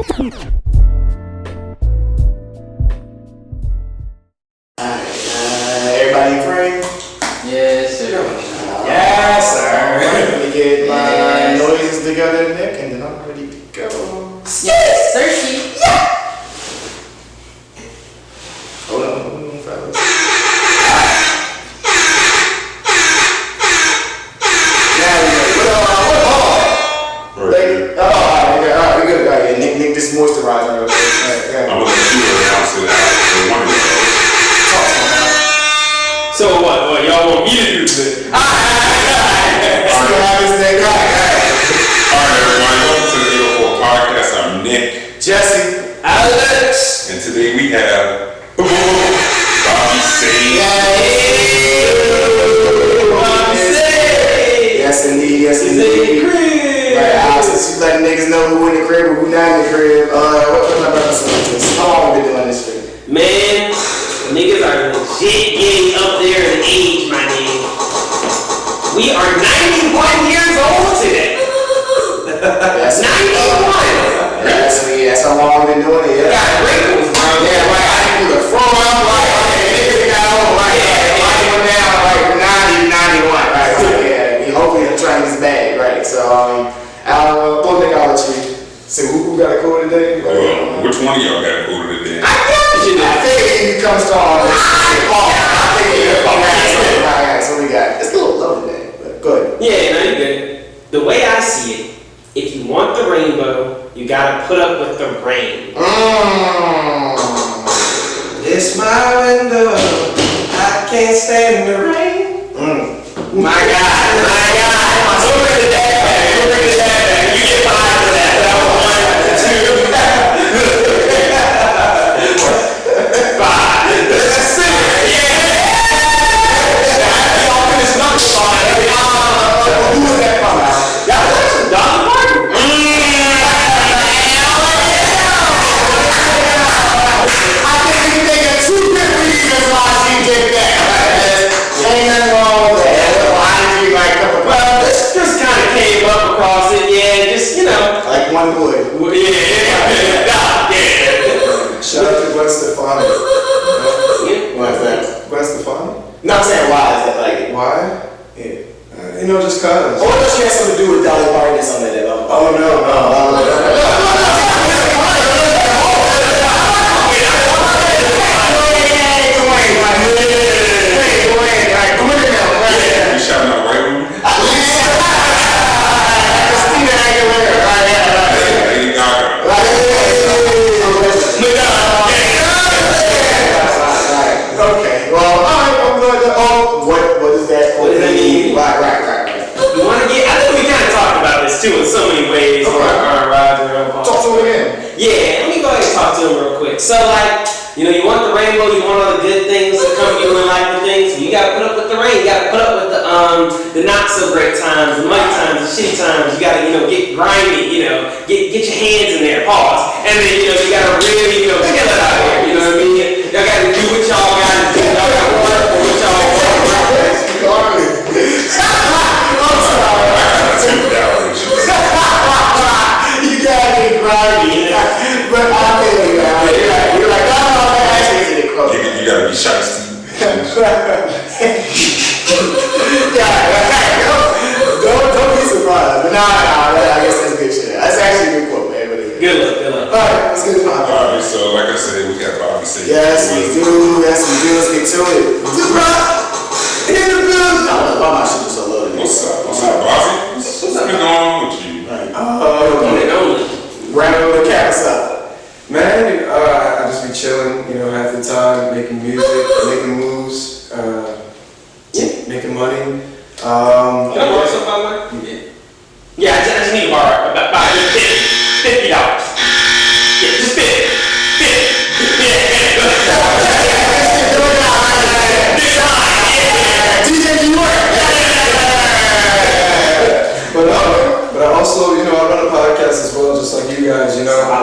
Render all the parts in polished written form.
Everybody free? Yes, sir. Yes, sir. Let me get my noises together, Nick, and then I'm ready to go. Yes, sir. Yeah. Hold on, fellas. Now we go. What alright, we good. Alright, Nick, this moisturizer. I'm gonna let you announce it out for one of y'all. So what? Y'all want me to do this? Alright, everybody, welcome to the 804 podcast. I'm Nick, Jesse, Alex, and today we have Bobby Sage. Yes, indeed. Right, since you letting niggas know who in the crib or who not in the crib, what's my brother saying this? How long have we been doing this shit? Man, niggas are legit getting up there in age, my nigga. We are 91 years old today. That's 91. That's how long we've been doing it. We got wrinkles, bro. Yeah, like I didn't do the throw up, niggas got old, right? Like went down like 90, 91, right? Yeah, hopefully I'm trying this bag, right? So, I'll let you. So who got a cool today? Which one of y'all got a order today? I think you come strong. Alright, so we got it's a little low today, but good. Yeah, no, you're good. The way I see it, if you want the rainbow, you gotta put up with the rain. It's my window, I can't stand the rain. My God. We'll bring the dad back. You get 5 for that. That was 1, 2, 5. That's 6. Yeah. Y'all finished number song. Who was that from? That was actually Dolly Parton. I think you think of 2 good reasons why she did that. Ain't nothing wrong with that. Well, this just kind of came up across it, yeah, just, Like one would. Yeah. Shout out to Gwen Stefani. Why is that? Gwen Stefani? No, I'm saying why is that like Why? yeah. Just cause. What does she have something to do with Dolly Parton or something like that? Oh no. You shouting out right on me? Lady Gaga. Okay, well, alright, I'm good. What is that? What does that mean? Right. You want to get, I think we kind of talked about this too in so many ways. Talk to him again. Yeah, let me go ahead and talk to him real quick. So you want the rainbow, you want all the good things to come to you in life and things, you gotta put up with the rain, you gotta put up with the not so great times, the muddy times, the shitty times, you gotta, get grimy, get your hands in there, pause. And then, you gotta really, kill it out here, you know what I mean? Y'all gotta do what y'all gotta do, y'all gotta work for what y'all want. I'm sorry. You gotta get grimy. But I'll tell you now. You're like, oh, actually, You gotta be shiesty. Don't be surprised. But nah, I guess that's good shit. That's actually a good quote, man. Good luck. Alright, let's get to my Alright, so like I said, we got Bobby Sage. Yes, we do. Let's get to it. In the building. Why my shit is so loaded? What's up, Bobby? What's been going on with you? Round the cats up. Man, I just be chilling, half the time, making music, making moves, making money. Can I borrow something, by the way? Yeah, I just need to borrow about $50. Yeah, just 50. But I also, I run a podcast as well, just like you guys, I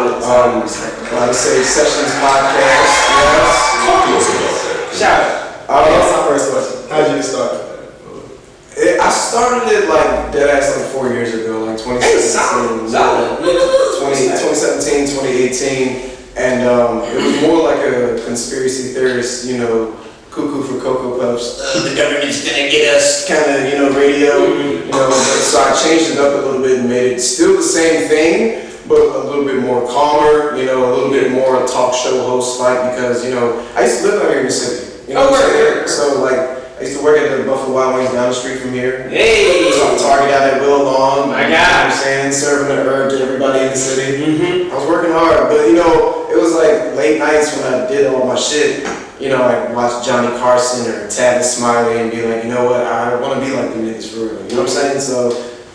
would say Sessions Podcast, yes. Talk to us about that. Shout out. That's my first question. How did you start? I started it like dead ass like 4 years ago, like 2016. 2016 2017, 2018, and it was more like a conspiracy theorist, you know, cuckoo for Cocoa Puffs. The government's gonna get us kind of, you know, radio. You know, so I changed it up a little bit and made it still the same thing, but a little bit more calmer, you know, a little bit more talk show host like, because, you know, I used to live out here in the city. You know what I'm saying? So like, I used to work at the Buffalo Wild Wings down the street from here. Hey! Target out at Willow Lawn. My You know what I'm saying? Serving the herb to everybody in the city. I was working hard, but you know, it was like late nights when I did all my shit. You know, I watch Johnny Carson or Tavis Smiley and be like, you know what, I want to be like the niggas for real. You know what I'm saying? So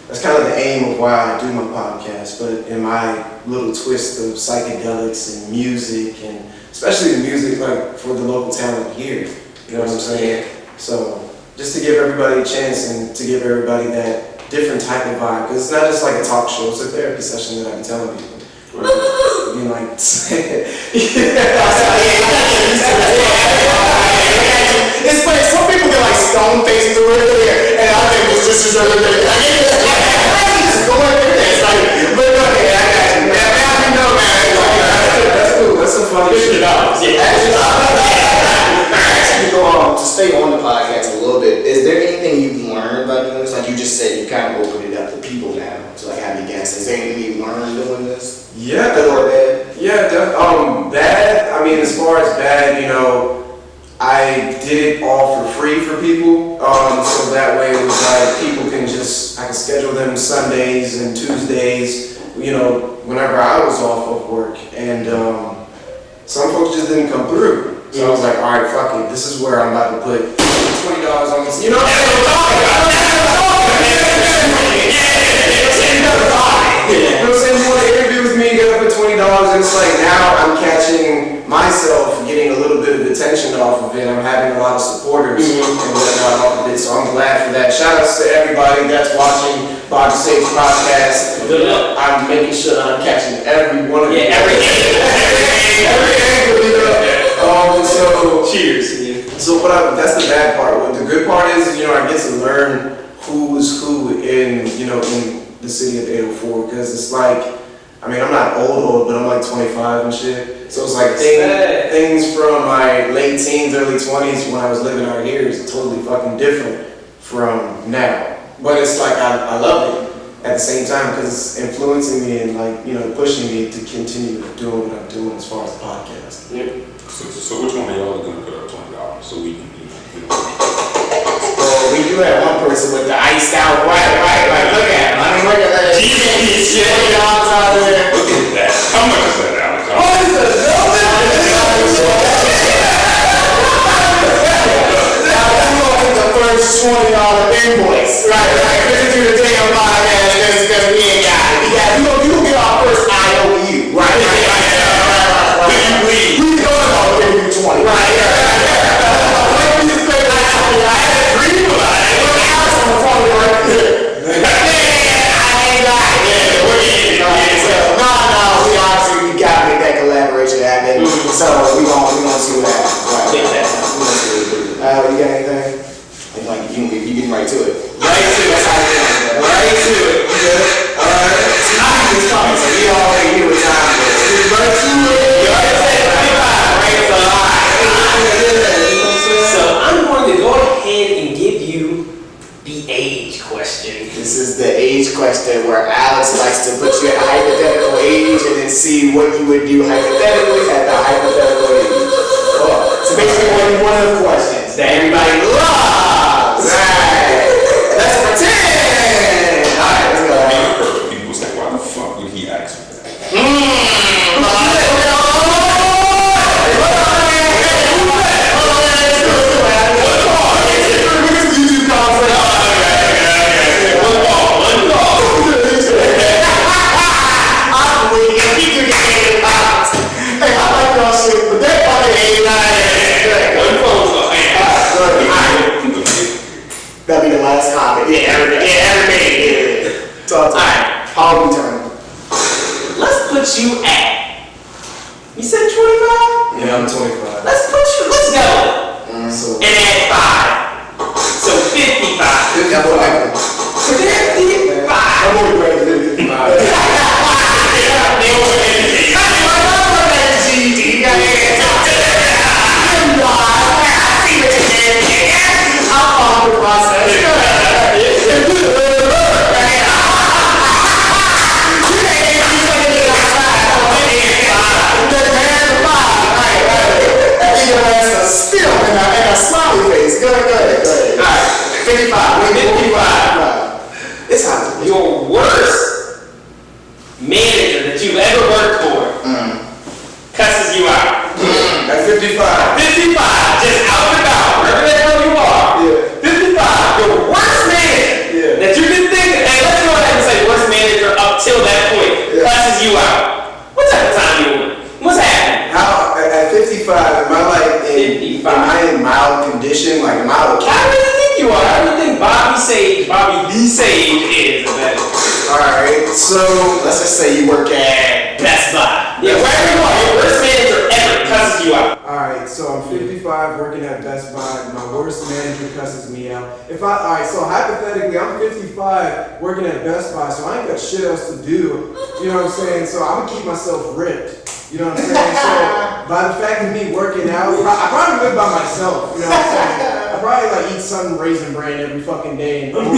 that's kind of the aim of why I do my podcast, but in my little twist of psychedelics and music, and especially the music like for the local talent here. You know what I'm saying? So just to give everybody a chance and to give everybody that different type of vibe, because it's not just like a talk show, it's a therapy session that I'm telling people. You know, like, it's like some people get like stone faced through it, and I think it's just going through this. Like, but go ahead, I got you. Now you know, man. that's cool. That's some funny shit. To stay on the podcast a little bit, is there anything you've learned by doing this? Like you just said, you kind of opened it up to people now to like have you guests. Is there anything you've learned doing this? Yeah. Good or bad? Yeah, bad. I mean, as far as bad, you know, I did it all for free for people. So that way it was like people can just, I can schedule them Sundays and Tuesdays, you know, whenever I was off of work. And some folks just didn't come through. So I was like, all right, fuck it. This is where I'm about to put $20 on this. You know what I'm saying? You know what I'm saying? You want to interview with me, get up at $20, and it's like now I'm catching myself getting a little bit of attention off of it. I'm having a lot of supporters and whatnot off of it, so I'm glad for that. Shout outs to everybody that's watching Body Sage Podcast. I'm making sure that I'm catching every one of you. Every angle, you know. So Cheers. So that's the bad part. What the good part is, you know, I get to learn who is who in, you know, in the city of 804, because it's like, I mean, I'm not old, but I'm like 25 and shit. So it's like things from my late teens, early 20s when I was living out here is totally fucking different from now. But it's like I love it at the same time because it's influencing me and like, you know, pushing me to continue doing what I'm doing as far as the podcast. Yeah. So which one of y'all are gonna put up $20 so we can, Well, we do have one person with the iced out white, like look at him. I mean, look at that. $20 out there. Look at that. How much is that, Alex? What is this? Now, you open the first $20 invoice. Right. Listen to the damn podcast because we ain't got it. You gonna get our first IOU. Right. We go about giving you 20. Right. So we gonna see what happens. Right. You got anything? Like you getting right to it. Right to it. That's how you do it. Right to it. Yeah. All right. Time is coming, so you already knew what time it is. Right to it. You already said right to it. So I'm going to go ahead and give you the age question. This is the age question where Alex likes to put you at a hypothetical age and then see what you would do hypothetically at the hypothetical age. So basically one of the questions that everybody loves. Right. Let's pretend. Alright, let's go. People say, why the fuck would he ask me that? That'll be the last comment. Every day. Talk to me. Alright, how are we turning? Let's put you at. You said 25? Yeah, I'm 25. Let's go. So And add 5. So 55. That's what I do. 55. I'm only ready to 55. a model. I really think you are. I really think Bobby the Sage is. Alright, so let's just say you work at Best Buy. Yeah, wherever you are, your worst manager ever cusses you out. Alright, so I'm 55 working at Best Buy. My worst manager cusses me out. Alright, so hypothetically, I'm 55 working at Best Buy, so I ain't got shit else to do. You know what I'm saying? So I'm gonna keep myself ripped. You know what I'm saying? So by the fact of me working out, I probably live by myself. You know what I'm saying? I probably like eat some raisin bran every fucking day and drink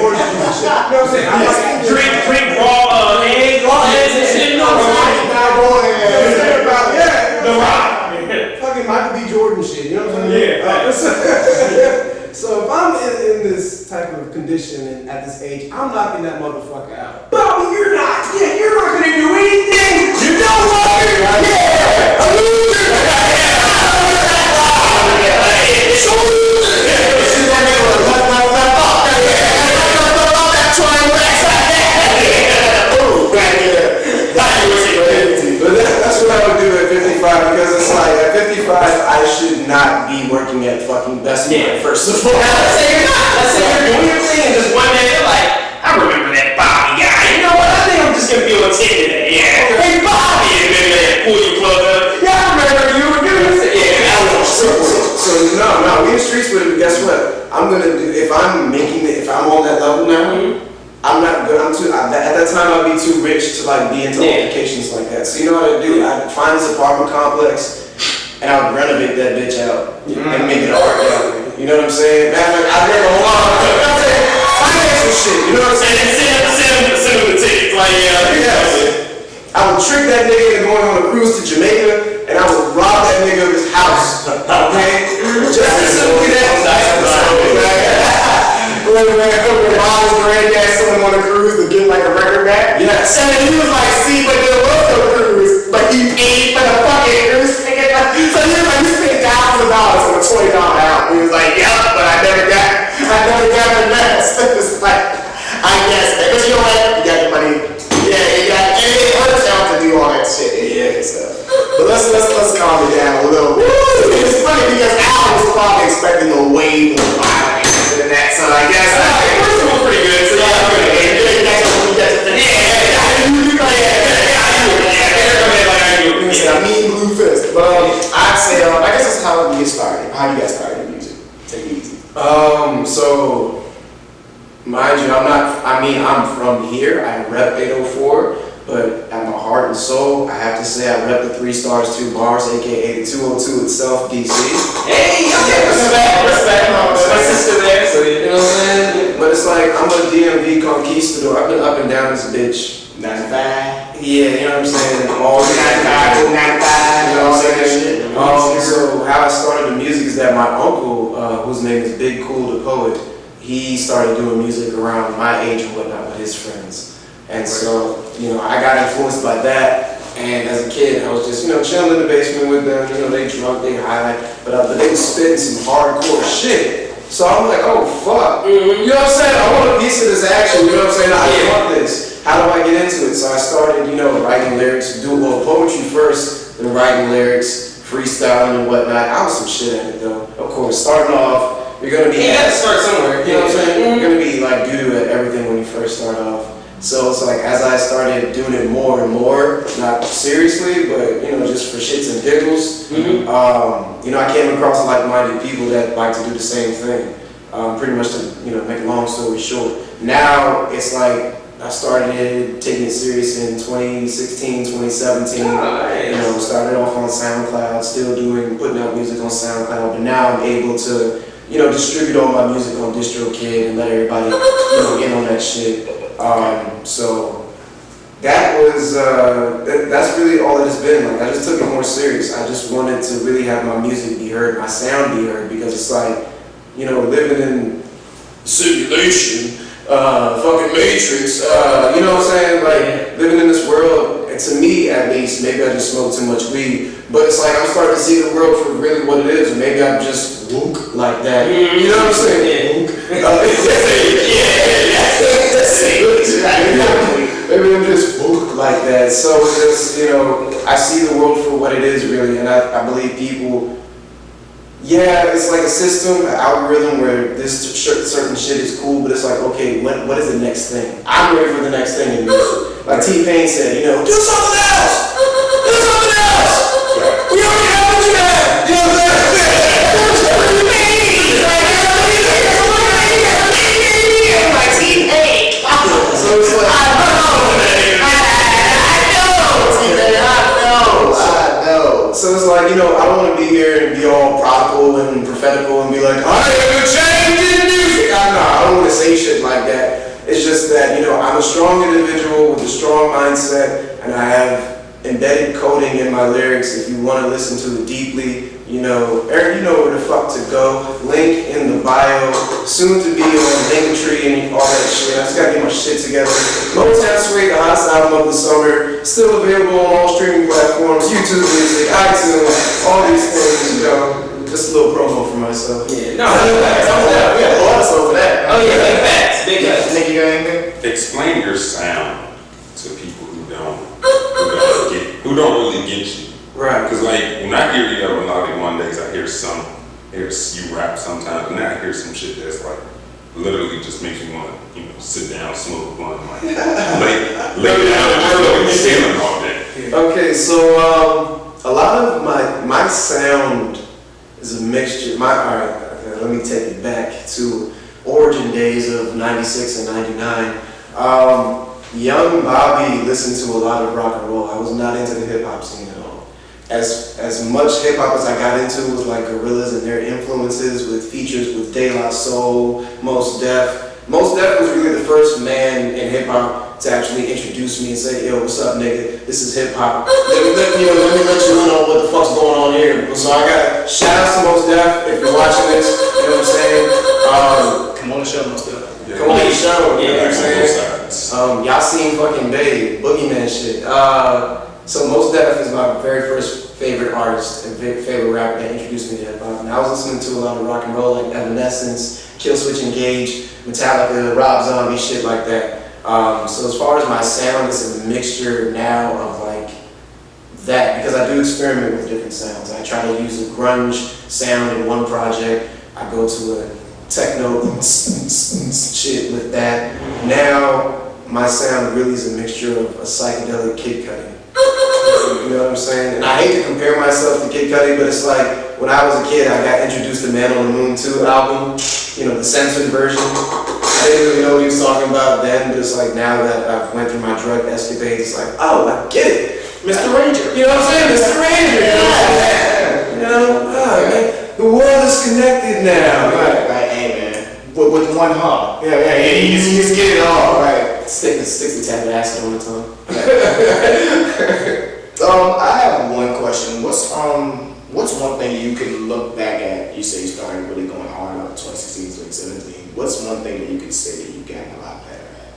orange juice and shit. You know what I'm saying? I like Drink raw eggs and shit. You know what I'm saying? The Rock. fucking Michael B. Jordan shit, you know what I'm saying? Yeah. So if I'm in this type of condition and at this age, I'm knocking that motherfucker out. Bobby, you're not gonna do anything. You know what? Yeah, a loser. But that's what I would do at 55 because it's like at 55 I should not be working at fucking Best Buy first of all. Let's say you're not. Let's say you're doing your thing and just one day you're like, I remember that Bobby guy. You know what? I think I'm just gonna be on 10 today. Yeah. Hey Bobby, and then they pull you plug up. Yeah, I remember you were doing this. Yeah, I was on So no, we in the streets with it, but guess what? I'm gonna do if I'm on that level now. I'm not good. At that time I'd be too rich to like be into altercations like that. So you know what I'd do? I'd find this apartment complex and I'd renovate that bitch out and make it an art gallery. You know what I'm saying? Man, like, I'd make a whole lot of financial shit. You know what I'm saying? send him the tickets. Like, I would trick that nigga into going on a cruise to Jamaica and I would rob that nigga of his house. Okay? Just as simply Mom's granddad sent him on a cruise to get like a record back. Yes. And then he was like, see, but there was no cruise. But he paid for the fucking cruise ticket. So he was like, you spent $1,000 on a $20 album. He was like, yeah, but I never got the next. It's like, I guess, but you know what? You got the money. Yeah, you got it hurts out to do all that shit. Yeah, so. But let's calm it down a little bit. It's funny because Al was probably expecting a wave of violence than that, so I guess first one was pretty good. So yeah, I mean blue fist. But I'd say I guess that's how we get started. How you got started in music? Take it easy. So mind you, I'm from here. I rep 804. But at my heart and soul, I have to say I rep the 3 Stars 2 Bars, aka the 202 itself, DC. Hey, okay, respect. My sister there, so you know what I'm saying? But it's like, I'm a DMV conquistador. I've been up and down this bitch. 95. Yeah, you know what I'm saying? All 95, 95, you know what I'm saying? So how I started the music is that my uncle, whose name is Big Cool the Poet, he started doing music around my age and whatnot with his friends. And so, you know, I got influenced by that. And as a kid, I was just, you know, chilling in the basement with them. You know, they drunk, they high, but they was spitting some hardcore shit. So I'm like, oh fuck. You know what I'm saying? I want a piece of this action. You know what I'm saying? I want this. How do I get into it? So I started, you know, writing lyrics, doing poetry first, then writing lyrics, freestyling and whatnot. I was some shit at it though. Of course, starting off, you're gonna be. You gotta start somewhere. You know what I'm saying? You're gonna be like doo-doo at everything when you first start off. So it's like as I started doing it more and more, not seriously, but you know, just for shits and giggles, you know, I came across like-minded people that like to do the same thing. Pretty much to, you know, make a long story short. Now it's like I started taking it serious in 2016, 2017. You know, started off on SoundCloud, still putting out music on SoundCloud, but now I'm able to, you know, distribute all my music on DistroKid and let everybody, you know, in on that shit. So that was, that's really all it has been. Like, I just took it more serious. I just wanted to really have my music be heard, my sound be heard, because it's like, you know, living in simulation, fucking Matrix, you know what I'm saying? Like, living in this world, and to me at least, maybe I just smoke too much weed, but it's like I'm starting to see the world for really what it is. Maybe I'm just woke like that. You know what I'm saying? Maybe I'm just woke like that. So it's just, you know, I see the world for what it is really, and I believe people Yeah, it's like a system, an algorithm where this certain shit is cool, but it's like, okay, what is the next thing? I'm ready for the next thing in music. Like T-Pain said, you know, do something else! Do something else! We already have what you have! You know what I'm saying? Like T-Pain. So it's like, I know. so it's like, you know, I don't want to be here and be all prodigal and prophetical and be like, I am a change in music. I don't want to say shit like that. It's just that, you know, I'm a strong individual with a strong mindset, and I have embedded coding in my lyrics. If you want to listen to it deeply, you know, Eric, you know where the fuck to go. Link in the bio. Soon to be on Linktree and all that shit. I just gotta get my shit together. Motown Suede, the hottest album of the summer, still available on all streaming platforms, YouTube Music, iTunes, all these things. You know, just a little promo for myself. Yeah, no, facts. We got a lot of stuff for that. Oh yeah, big facts, big facts. Think you got anything? Explain your sound to people who don't really get you. Right. Because like when I hear you on Melodic Mondays, I hear you rap sometimes, and then I hear some shit that's like literally just makes me want to, you know, sit down, smoke a blunt, like lay down and just look at the ceiling all day. Okay, so a lot of my sound is a mixture. Alright, okay, let me take it back to origin days of '96 and '99. Young Bobby listened to a lot of rock and roll. I was not into the hip hop scene at all. As much hip hop as I got into was like Gorillaz and their influences, with features with De La Soul, Mos Def. Mos Def was really the first man in hip hop to actually introduce me and say, yo, what's up, nigga? This is hip hop. Let me let you know what the fuck's going on here. So I got shout out to Mos Def if you're watching this. You know what I'm saying? Come on the show, most stuff. Come on the show. You know what I'm saying? Both Y'all seen fucking Babe, Boogeyman shit. So Mos Def is my very first favorite artist and favorite rapper that introduced me to hip hop. And I was listening to a lot of rock and roll like Evanescence, Killswitch Engage, Metallica, Rob Zombie, shit like that. So as far as my sound, it's a mixture now of like that, because I do experiment with different sounds. I try to use a grunge sound in one project. I go to a techno shit with that. Now my sound really is a mixture of a psychedelic Kid Cudi. You know what I'm saying? And I hate to compare myself to Kid Cudi, but it's like when I was a kid, I got introduced to Man on the Moon 2 album, you know, the censored version. I didn't really know what he was talking about then, but it's like now that I've went through my drug escapades, it's like, oh, I get it. Mr. Ranger. You know what I'm saying? Mr. Ranger. You know, man, the world is connected now. Right, hey man. With one hump. Yeah, you just get it all, right. Sticks the tab of acid on the tongue. I have one question. What's one thing you can look back at? You say you started really going hard up 2016, 2017. What's one thing that you can say that you gotten a lot better at?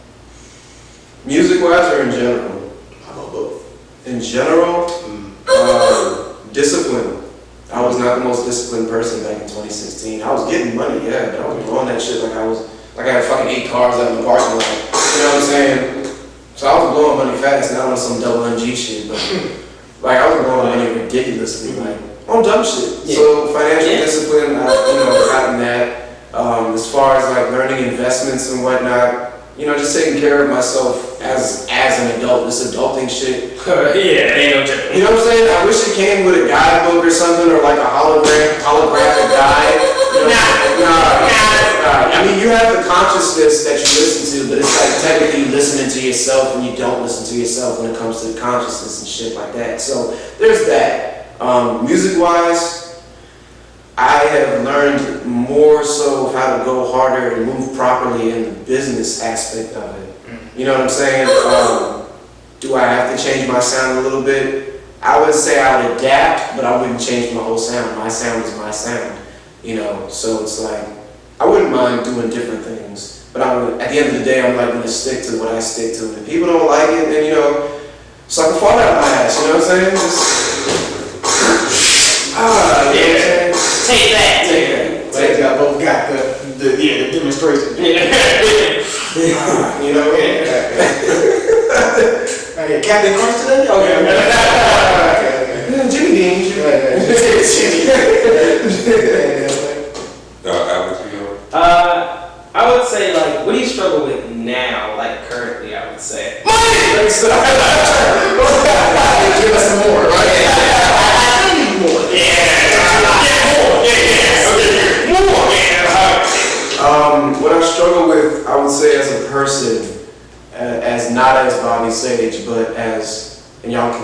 Music-wise or in general? How about both? In general, discipline. I was not the most disciplined person back in 2016. I was getting money, yeah, but I was blowing that shit like I had fucking 8 cars out in the parking lot. You know what I'm saying? So I was blowing money fast, not on some double MG shit, but like I was blowing money ridiculously, like on dumb shit. Yeah. So financial discipline, I've gotten that. As far as like learning investments and whatnot, just taking care of myself as an adult, this adulting shit. Yeah, ain't no joke. You know what I'm saying? I wish it came with a guidebook or something, or like a holographic guide. I mean, you have the consciousness that you listen to, but it's like technically you listening to yourself and you don't listen to yourself when it comes to the consciousness and shit like that. So there's that. Music-wise, I have learned more so how to go harder and move properly in the business aspect of it. You know what I'm saying? Do I have to change my sound a little bit? I would say I would adapt, but I wouldn't change my whole sound. My sound is my sound, so it's like, I wouldn't mind doing different things, but at the end of the day, I'm like going to stick to what I stick to. And if people don't like it, then, suck a fart out of my ass, you know what I'm saying? Take that. Take that. Both got the demonstration. Captain Crunch today? Okay. Jimmy Dean.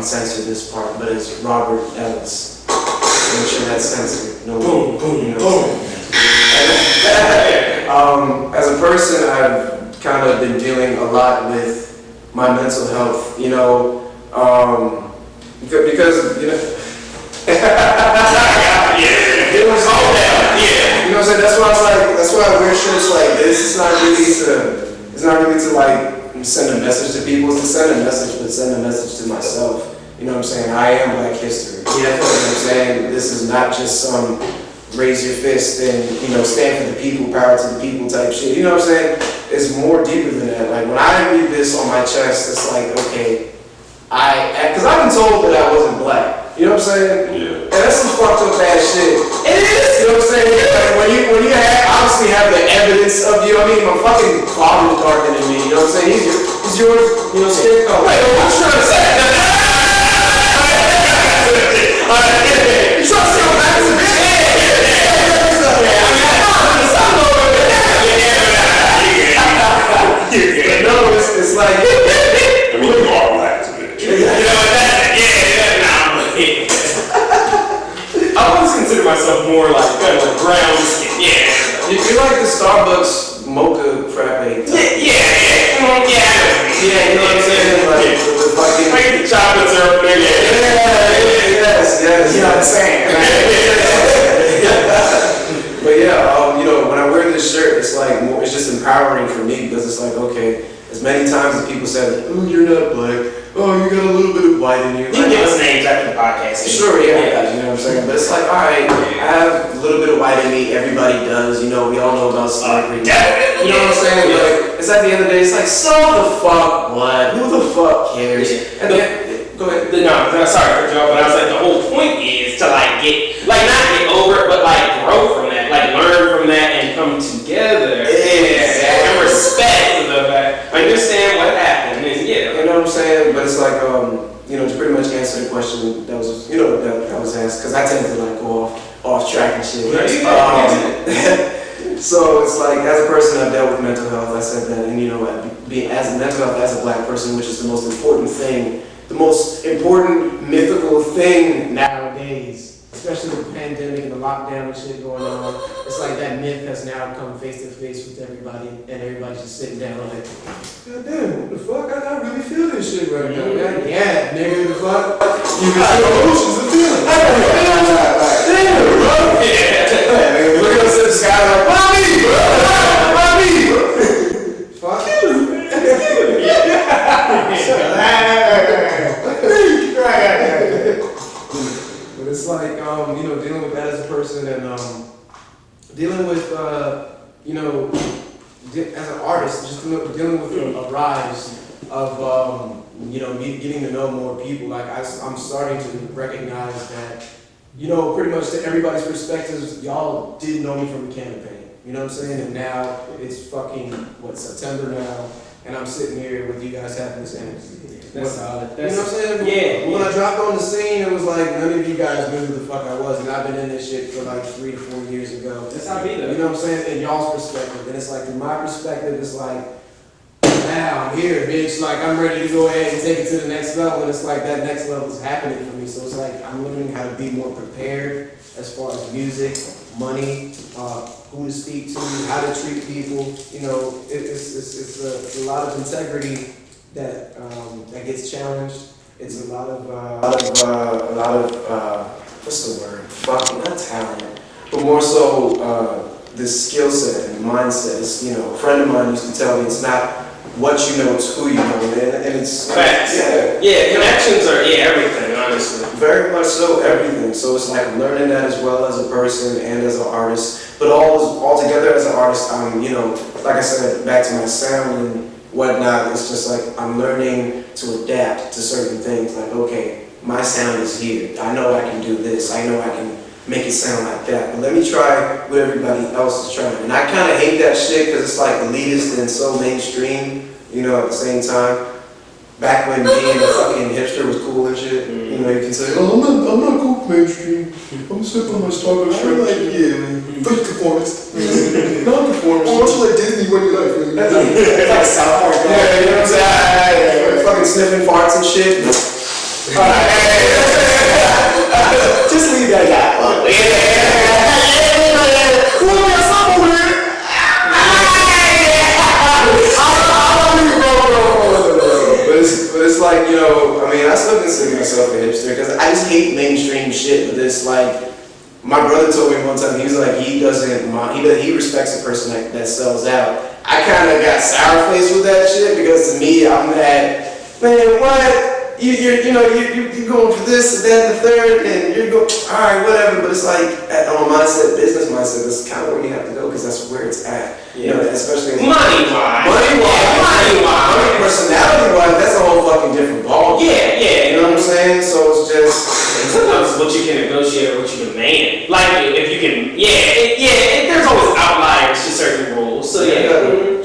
censor this part, but it's Robert Ellis. Make sure that's censored. No Boom, boom, boom. As a person, I've kind of been dealing a lot with my mental health, you know, because, you know, it was all that, you know what I'm saying? That's why I was like, that's why I wear shirts like this. It's not really to like send a message to people. It's to send a message, but send a message to myself. You know what I'm saying? I am Black history. You know what I'm saying? This is not just some raise your fist and, you know, stand for the people, power to the people type shit. You know what I'm saying? It's more deeper than that. Like, when I read this on my chest, it's like, okay, because I've been told that I wasn't Black. You know what I'm saying? Yeah. And that's some fucked up ass shit. It is! You know what I'm saying? Like, when you obviously have the evidence of you, I mean, my fucking cloud is darker than me. You know what I'm saying? He's yours, you know, skin color. Wait, what you trying to say? You trying to say I'm Black as a bitch? But no, it's like, I mean, you are Black as a bitch. You know what? I always consider myself more like kind of brown skin. Yeah. you're like the Starbucks mocha frappe. Yeah. You know what I'm saying? Like, the fucking. Like the chocolate syrup there. Yes. You know what I'm saying? But yeah, you know, when I wear this shirt, it's like more, it's just empowering for me because it's like, okay, as many times as people said, oh, you're not Black, oh, you got a little bit of white in you. You can give us names after the podcast. Sure, yeah, you know what I'm saying? But it's like, alright, I have a little bit of white in me, everybody does, you know, we all know about slavery. You know what I'm saying? Like, it's at the end of the day, it's like, so the fuck what? Who the fuck cares? And then, go ahead. No, sorry for Joe, but I was like, the whole point is to like get, like not get over it, but like grow from that, like learn from that and come together. Exactly. And respect the fact, understand what happened, and You know what I'm saying? But it's like, you know, to pretty much answer the question that was, you know, that was asked, because I tend to like go off track and shit. So it's like, as a person, I've dealt with mental health. I said that, and you know, as a mental health, as a Black person, which is the most important thing, the most important mythical thing Nowadays, especially with the pandemic and the lockdown and shit going on, it's like that myth has now come face to face with everybody, and everybody's just sitting down like, God damn, what the fuck? I really feel this shit right now. Man. Yeah, nigga, the fuck? You got emotions and feelings. Damn, bro. Yeah, look up to the sky like, mommy, Fuck. But it's like, you know, dealing with that as a person and dealing with, you know, as an artist, just dealing with a rise of, you know, me getting to know more people. Like, I'm starting to recognize that, you know, pretty much to everybody's perspectives, y'all did know me from the campaign. You know what I'm saying? And now it's fucking, September now, and I'm sitting here with you guys having this energy. That's solid. You know what I'm saying? Yeah. When I dropped on the scene, it was like none of you guys knew who the fuck I was, and I've been in this shit for like 3 to 4 years ago. That's how I be though. You know what I'm saying? In y'all's perspective, and it's like in my perspective, it's like now I'm here, bitch. Like I'm ready to go ahead and take it to the next level, and it's like that next level is happening for me. So it's like I'm learning how to be more prepared as far as music, money, who to speak to, how to treat people. You know, it's a lot of integrity that gets challenged. It's a lot of what's the word? Fucking not talent, but more so this skill set and mindset. It's, you know, a friend of mine used to tell me it's not what you know, it's who you know, and it's facts. Yeah, connections are everything, honestly. Very much so, everything. So it's like learning that as well as a person and as an artist, but all together as an artist. I'm, you know, like I said, back to my sound and whatnot. It's just like I'm learning to adapt to certain things. Like, okay, my sound is here. I know I can do this. I know I can make it sound like that. But let me try what everybody else is trying. And I kind of hate that shit because it's like elitist and so mainstream, you know, at the same time. Back when being a fucking hipster was cool and shit, you know, you can say, oh, I'm not cool mainstream. I'm sipping on my Starbucks shirt. Like, yeah, man. Fuck conformist. Non-conformist. Oh, don't you like Disney when you like? It's like South Park. Yeah, you know what I'm saying? Fucking sniffing farts and shit. Just leave that guy. But it's like, you know, I mean, I still consider myself a hipster because I just hate mainstream shit. But it's like, my brother told me one time, he was like, he doesn't mind, he respects a person that sells out. I kind of got sour faced with that shit because to me, I'm that, man, what? You're going for this and that and the third, and you're going, all right, whatever. But it's like, on a mindset, business mindset, that's kind of where you have to go because that's where it's at. You know, especially Money-wise. Personality-wise, that's a whole fucking different ball. Yeah. You know what I'm saying? So it's just sometimes what you can negotiate or what you demand. Like if you can, there's always outliers to certain rules. So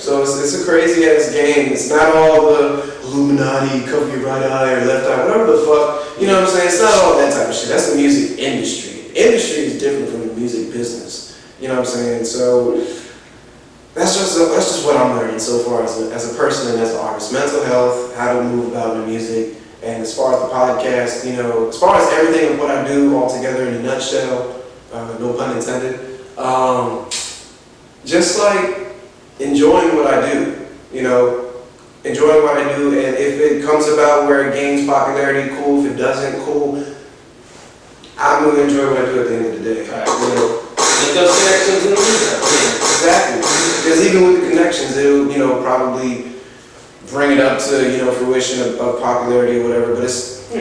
So it's a crazy ass game. It's not all the Illuminati, cover your right eye or left eye, whatever the fuck. You know what I'm saying? It's not all that type of shit. That's the music industry. Industry is different from the music business. You know what I'm saying? So that's just what I'm learning so far as a person and as an artist. Mental health, how to move about in music, and as far as the podcast, you know, as far as everything of what I do all together in a nutshell, no pun intended, just like enjoying what I do, you know, enjoying what I do, and if it comes about where it gains popularity, cool. If it doesn't, cool. I'm gonna enjoy what I do at the end of the day. Right. You know? Make those connections in the meantime. Exactly. Because even with the connections, it'll, you know, probably bring it up to, you know, fruition of popularity or whatever. But it's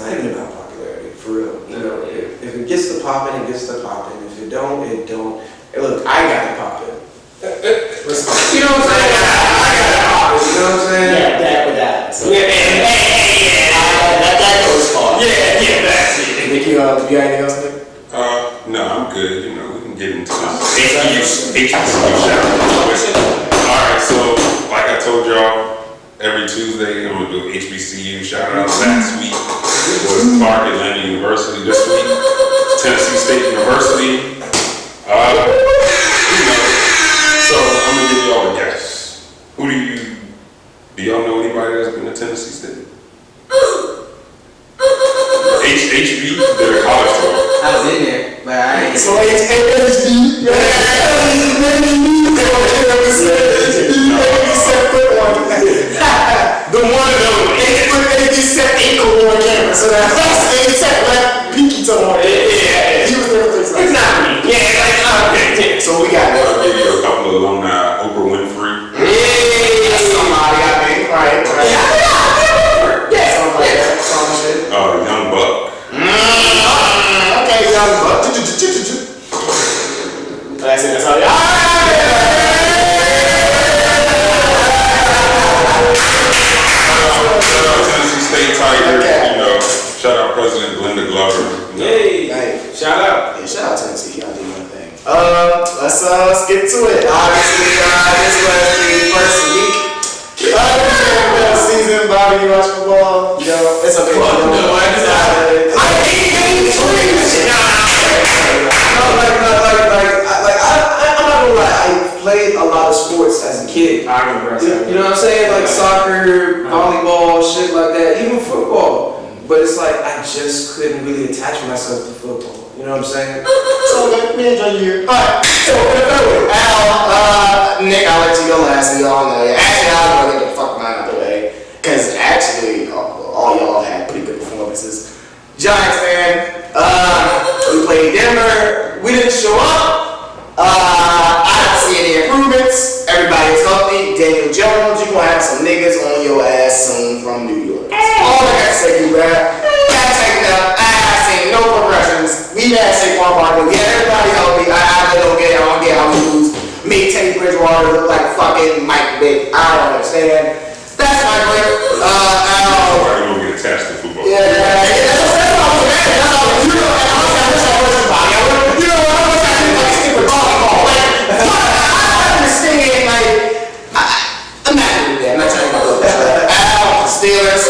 not even about popularity, for real. You know, if it gets to popping, it gets to popping. If it don't, it don't. Hey, look, I got to pop it. You know what I'm saying? I got to pop it. You know what I'm saying? Yeah, that with that. So, That goes far. That's it. Nick, you got anything else, Nick? No, I'm good. You know, we can get into this HBCU shout-out. Alright, so like I told y'all, every Tuesday I'm gonna do HBCU shout-out. Last week was Clark Atlanta University. This week, Tennessee State University. You know, so I'm gonna give y'all a guess. Do y'all know anybody that's been to Tennessee State? HB, they're a college tour. I've been there, but I ain't. So it's HB. The one of them. 87 acre on camera. So that's 87 like Pinky toe on it. Yeah. He was there for It's not me. Okay. So we got I'll give you a couple of alumni. Oprah Winfrey. That's somebody, I think. Right. Yeah. Something like that. Some shit. Young Buck. Okay, young buck. That's all. Tennessee State Tiger. You know, shout out President Glenda Glover. You know. Hey, shout out. Yeah, shout out Tennessee. Y'all do your thing. Let's get to it. Obviously, this was the first week of the season. Bobby, you watch football? Yo, it's okay. I hate getting I'm not gonna lie. I played a lot of sports as a kid. I remember. You know what I'm saying? Like soccer, volleyball, shit like that, even football. But it's like I just couldn't really attach myself to football. You know what I'm saying? So let me enjoy you. Alright, so Al, Nick, I'll let you go last. We all know you. Actually, I'll go get the fuck mine out of the way. Because actually, all y'all had pretty good performances. Giants fan. We played Denver. We didn't show up. I don't see any improvements. Everybody's healthy. Daniel Jones, you gonna have some niggas on your ass soon from New York. That's all I gotta say, you man. Gotta take it up. I have seen no progressions. We had Saquon Barkley. We had everybody healthy. I don't get how we lose. Me, Teddy Bridgewater look like fucking Mike Vick. I don't understand. That's my break. Why you don't get attached to football? Yeah, that's what I was saying. That's all. You know, and I was like, you know what? I was like, stick with volleyball. I understand. Like, I'm not doing that. I'm not trying to go there. Steelers.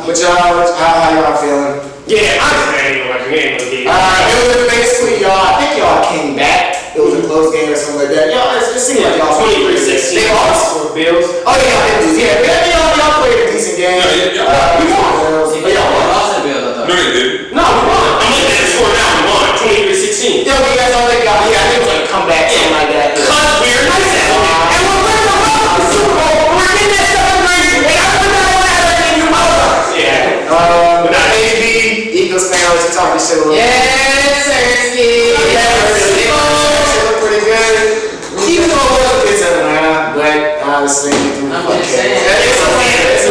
What y'all? How y'all feeling? Yeah, I ain't watching game with you. It was basically y'all. I think y'all came back. It was a close game or something like that. Y'all, it seemed like y'all 23-16. They lost. Bills. Oh yeah, y'all did lose. Yeah, y'all played a decent game. Yeah. We won. No, they didn't. No, we won. I'm looking at the score now. We won. 23-16. Yo, you guys all they got. Yeah, I think it was like a comeback, something like that. Cause we're nice at it. And we're winning the Super Bowl. We're getting that celebration. And I put that on that you motherfuckers. Yeah. But now, AB, Eagles fan, let's talk this shit a little bit. Yes, Saaage. They look pretty good. Even though it was a good time, but honestly, I'm just saying. it's okay.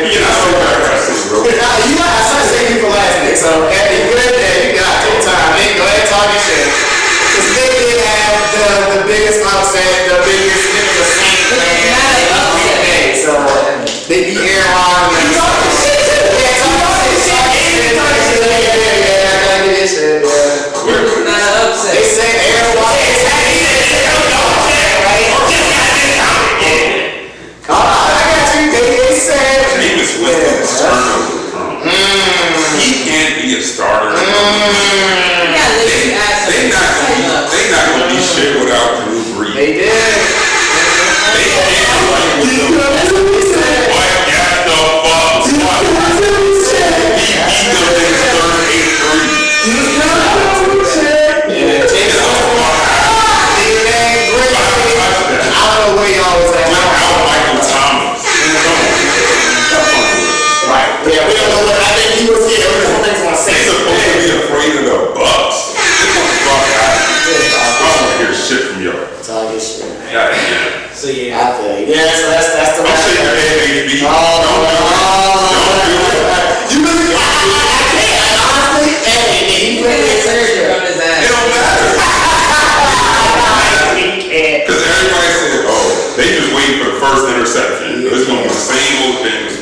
You know, I started saving you for last night, so after you good day, you got your time. Hey, go ahead and talk your shit. Because they did have the biggest upset, the biggest Saint fan. So they beat Aaron Rodgers. Yeah, talk your shit. It's not an upset. They said Aaron Rodgers. They said. Jameis Winston's turnover prone. He can't be a starter. They not gonna be shit without Drew Brees. They did. They can't what got the fuck? He beat them in his third 8-3. I don't know where y'all was at. Without Michael Thomas. Right. Yeah, we don't know what I think he was here. We don't think he's gonna say They're supposed to be afraid of the Bucks. Get the fuck out of here. I don't want to hear shit from y'all. Talk your shit. God damn. So yeah. I feel you. Yeah, so that's the Don't shake your head, AB. Oh, Don't do it. you really I can't. Honestly, hey, he really Surgery on his It ass. don't matter. Because everybody said, oh, they just waiting for the first interception. It's going to be the same old thing as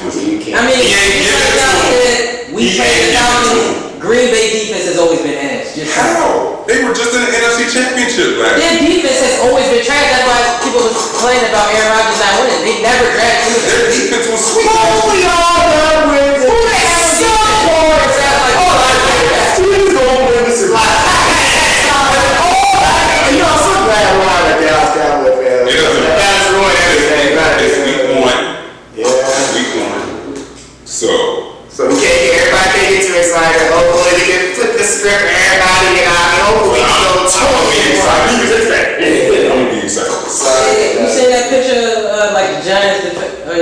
I mean, He ain't just giving like it to y'all him. said, we He played ain't the giving it to Falcons. Green Bay defense has always been ass. Just How? They were just in the NFC Championship last year. their defense has always been trash. That's why people was complaining about Aaron Rodgers not winning. They never drafted him. Their defense was sweet. Holy all done with Who the hell is so poor? It's not like, oh, He's going to win this life. You know, I'm so glad I'm not a Dallas Cowboy fan. It doesn't matter. That's ruined everything. It's week one. Yeah. It's week one. So we can't get everybody can't get too excited. Hopefully they can flip the script for everybody. And hopefully we can go I'm gonna be excited. I'm gonna be excited. you seen that picture of like the Giants,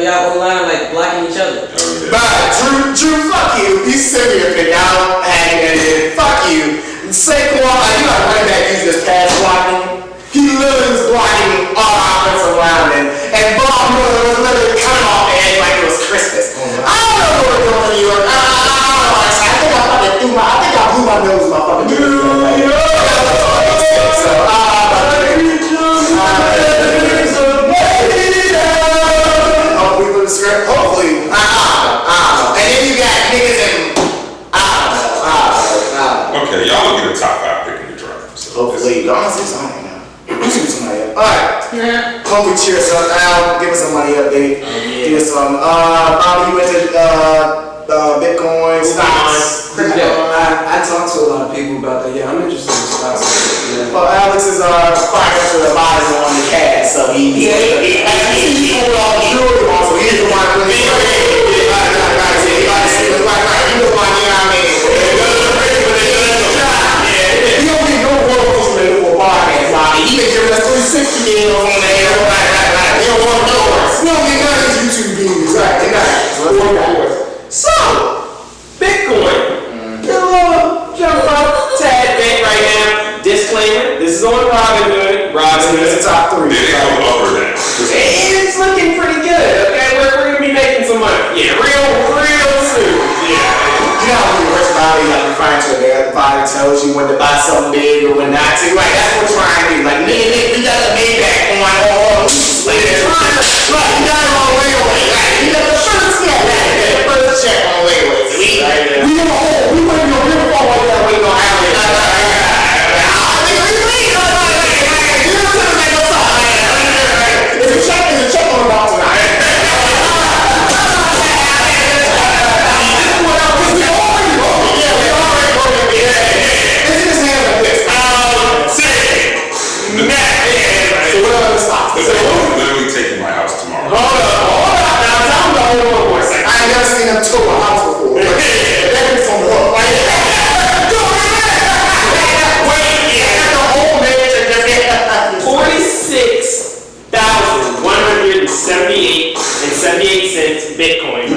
y'all O-line like blocking each other? Oh, yeah. But Drew, fuck you. You send me a pic. I don't have it. Fuck you. Saquon, like, you got a running back, he's just pass blocking. He literally was blocking all offensive linemen. And Bob Miller was literally cutting off the edge like it was Christmas. I don't know what we're doing in New York. I don't know. I think I blew my nose in my fucking New York. So, hopefully for the script. Hopefully. I don't know. And then you got niggas in. I don't know. Okay, y'all will get a top 5 pick in the draft. So Hopefully. Honestly, something now. Somebody up. Alright. Yeah. Hopefully cheer us up. Al, give us some money update. Give us some. Probably you went to Bitcoin, stocks, crypto. I talked to a lot of people about that. Yeah, I'm interested in stocks. Yeah. Well, Alex is climbing up to the bottom on the cast, so he pulled all the jewelry on, so he's the one with the He don't need no royalties for podcast, Bobby. He been giving us 360 deals on the air. He don't want no words. We don't get none of these YouTube views. Right. So, Bitcoin. Get a little jump up, tad bit right now. Disclaimer, this is on Robinhood. Robinhood is the top 3. did it go up or down? It's looking pretty good, okay? We're gonna be making some money. Yeah, real soon. Yeah. You know how when you watch Bobby, like you're trying to, the body tells you when to buy something big or when not to. Like, that's what we're trying to do. Like, me and Nick, we got the Maybach on my own. Like, you got it on layaway. Like, you got the first check. The first check on layaway. We went to a river ball like that. We gonna have it. It's a check on the box tonight. Because I was literally taking my house tomorrow. Hold up. Now tell me the whole one more second. I ain't never seen them tour a house before.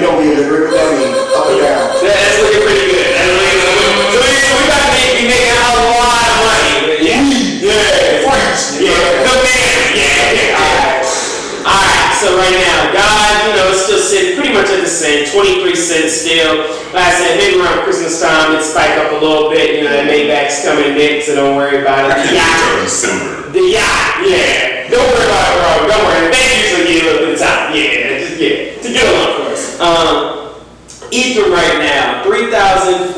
don't be illiterate, what that mean? Up and down. That's looking pretty good. So we about to be making a lot of money. Yeah. French. Yeah. The man. Yeah. Alright, so right now, God, it's still sitting pretty much at the same, 23 cents still. Like I said, maybe around Christmas time, it spike up a little bit. That Maybach's coming next, so don't worry about it. The yacht. The yacht, yeah. Don't worry about it, bro. Don't worry. They usually get a little bit of time. To get along, of course. Ether right now, 3,405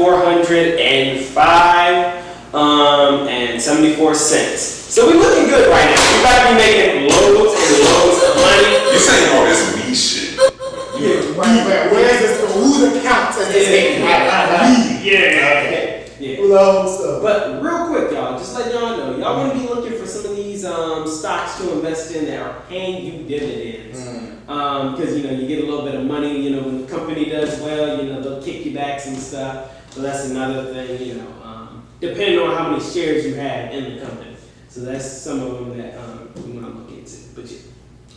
and 74 cents. So we're looking good right now. We're about to be making loads and loads of money. You saying all this weed shit? Yeah, where is this? Whose account is this making? Yeah. Loads of. But real quick, y'all, just let y'all know, y'all want to be looking for some of these stocks to invest in that are paying you dividends. Because you get a little bit of money. When the company does well, they'll kick you back some stuff. So that's another thing. Depending on how many shares you have in the company. So that's some of them that we want to look into. But yeah.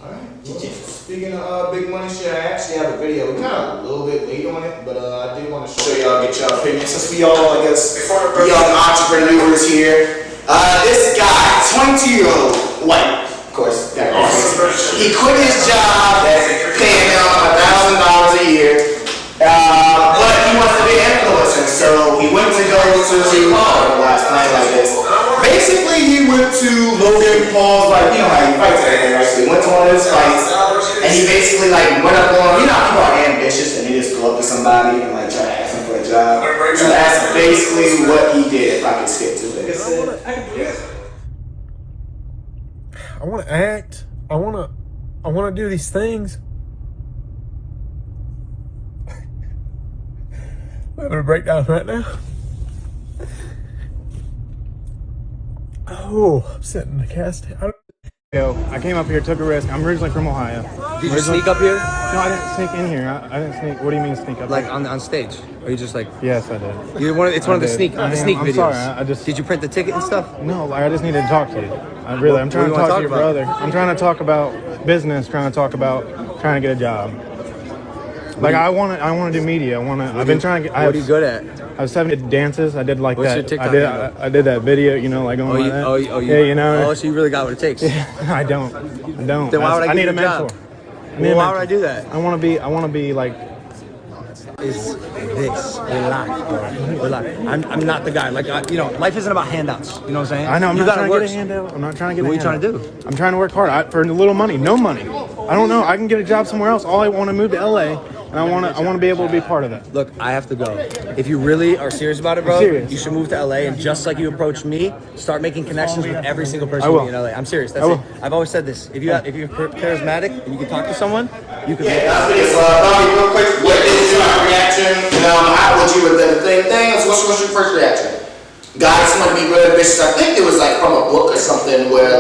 Alright. Well, speaking of big money shit, I actually have a video. We're kind of a little bit late on it, but I did want to show y'all, get y'all opinion. Since we all, I guess, we all entrepreneurs here. This guy, 20-year-old white, of course, he quit his job that's paying him $1,000 a year, but he wants to be an influencer, so he went to go to last night like this. Basically, he went to Logan Paul's, how he fights everything, right? So he went to one of his fights, and he basically went up on, people are ambitious, and they just go up to somebody and try to ask him for a job. So that's basically what he did, if I could skip to it. I want to act. I want to do these things. I'm having a breakdown right now. Oh, I'm sitting in the cast. I came up here, took a risk. I'm originally from Ohio. Did you sneak up here? No, I didn't sneak in here. I didn't sneak. What do you mean sneak up? Like on stage? Or you just like? Yes, I did. It's one of the sneak videos. Sorry, I just. Did you print the ticket and stuff? No, I just needed to talk to you. I'm trying to talk to your brother. I'm trying to talk about business. Trying to get a job. I want to do media. I've been trying to get. What are you good at? I was 7 dances. I did What's that. your TikTok I did that video. Going like that. Oh, so you really got what it takes? I don't. Then why would I need a mentor? Why would I do that? I want to be like. Is this relax, bro? Relax. I'm not the guy. Life isn't about handouts. You know what I'm saying? I know. I'm not trying to get a handout. I'm not trying to get a handout. What are you trying to do? I'm trying to work hard for a little money. No money. I don't know. I can get a job somewhere else. All I want to move to LA. And I want to be able to be part of that. Look, I have to go. If you really are serious about it, bro, you should move to LA and just like you approached me, start making connections with every single person in LA. I'm serious. That's it. I've always said this. If you're charismatic and you can talk to someone, you can. Yeah, that's Bobby, real quick. What is your reaction? How would you have done the same thing? What's your first reaction? Guys want to be real ambitious. I think it was from a book or something where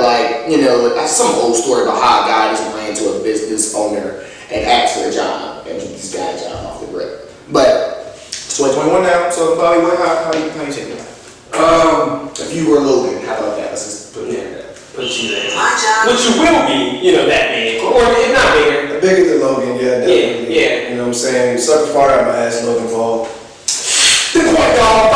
some old story about how a guy just ran to a business owner and asked for a job, and he just got a job off the rip. But it's 2021 now, so Bobby, how you take that? If you were Logan, how about that? Let's just put it in there. Put you there. Which you will be, that big, or if not bigger. Bigger than Logan, yeah, definitely. Yeah. You know what I'm saying? Suck a fart out my ass, Logan Paul. The point, y'all.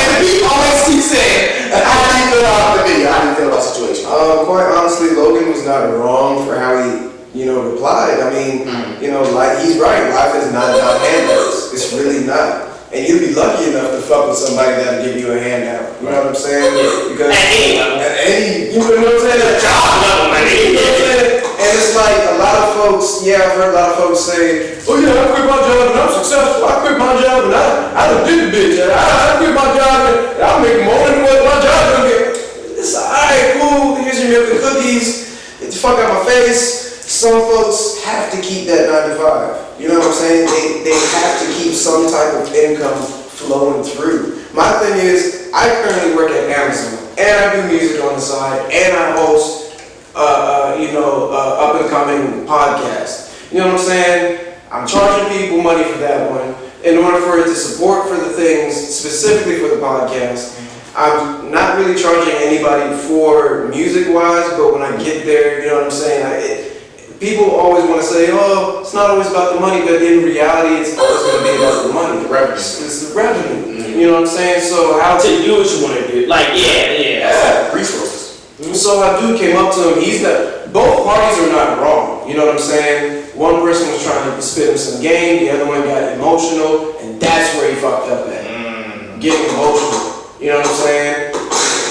And he always keeps saying, how do you feel about the video? How do you feel about the situation? Quite honestly, Logan was not wrong for how he replied. I mean, he's right. Life is not about handouts. It's really not. And you'd be lucky enough to fuck with somebody that'll give you a handout. You know what I'm saying? Yeah. Because at any you know what I'm saying? a job level, man. You know what I'm saying? And it's like a lot of folks, I've heard a lot of folks say, oh yeah, I quit my job and I'm successful. I quit my job and I done did the bitch. I quit my job and I'm making more than what my job gonna get. It's alright, cool. Here's your milk and cookies. Get the fuck out my face. Some folks have to keep that 9 to 5. You know what I'm saying? They have to keep some type of income flowing through. My thing is, I currently work at Amazon, and I do music on the side, and I host, up and coming podcast. You know what I'm saying? I'm charging people money for that one in order for it to support for the things, specifically for the podcast. I'm not really charging anybody for music-wise, but when I get there, you know what I'm saying? people always want to say, oh, it's not always about the money, but in reality, it's always going to be about the money. The revenue. It's the revenue. You know what I'm saying? So how To do what you want to do. Like, yeah. resources. So how dude came up to him, both parties are not wrong. You know what I'm saying? One person was trying to spit him some game, the other one got emotional, and that's where he fucked up at. Getting emotional. You know what I'm saying?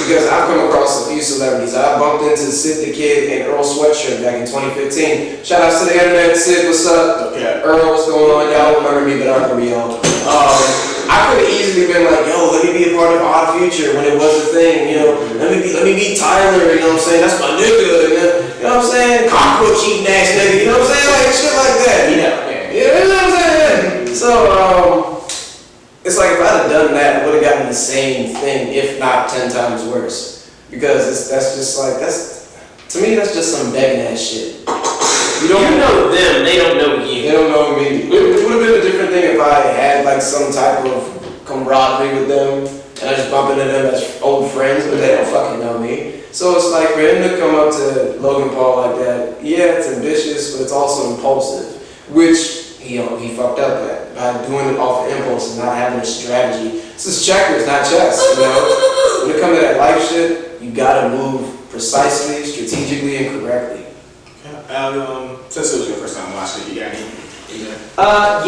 Because I've come across a few celebrities. I bumped into Sid the Kid and Earl Sweatshirt back in 2015. Shout out to the internet. Sid, what's up? Okay. Earl, what's going on? Y'all don't remember me, but I remember y'all. I could have easily been like, yo, let me be a part of Odd Future when it was a thing, you know. Let me be Tyler, you know what I'm saying? That's my nigga, you know what I'm saying? Cockroach eating ass nigga, you know what I'm saying? Like shit like that. You know what I'm saying? So, it's like if I'd have done that, I would have gotten the same thing, if not 10 times worse. Because that's just like, to me, that's just some begging ass shit. You know them, they don't know you. They don't know me. It would have been a different thing if I had like some type of camaraderie with them and I just bump into them as old friends, but they don't fucking know me. So it's like for him to come up to Logan Paul like that, yeah, it's ambitious, but it's also impulsive, which he fucked up at by doing it off of impulse and not having a strategy. This is checkers, not chess, you know? When it comes to that life shit, you gotta move precisely, strategically, and correctly. Since it was your first time watching it, you got any?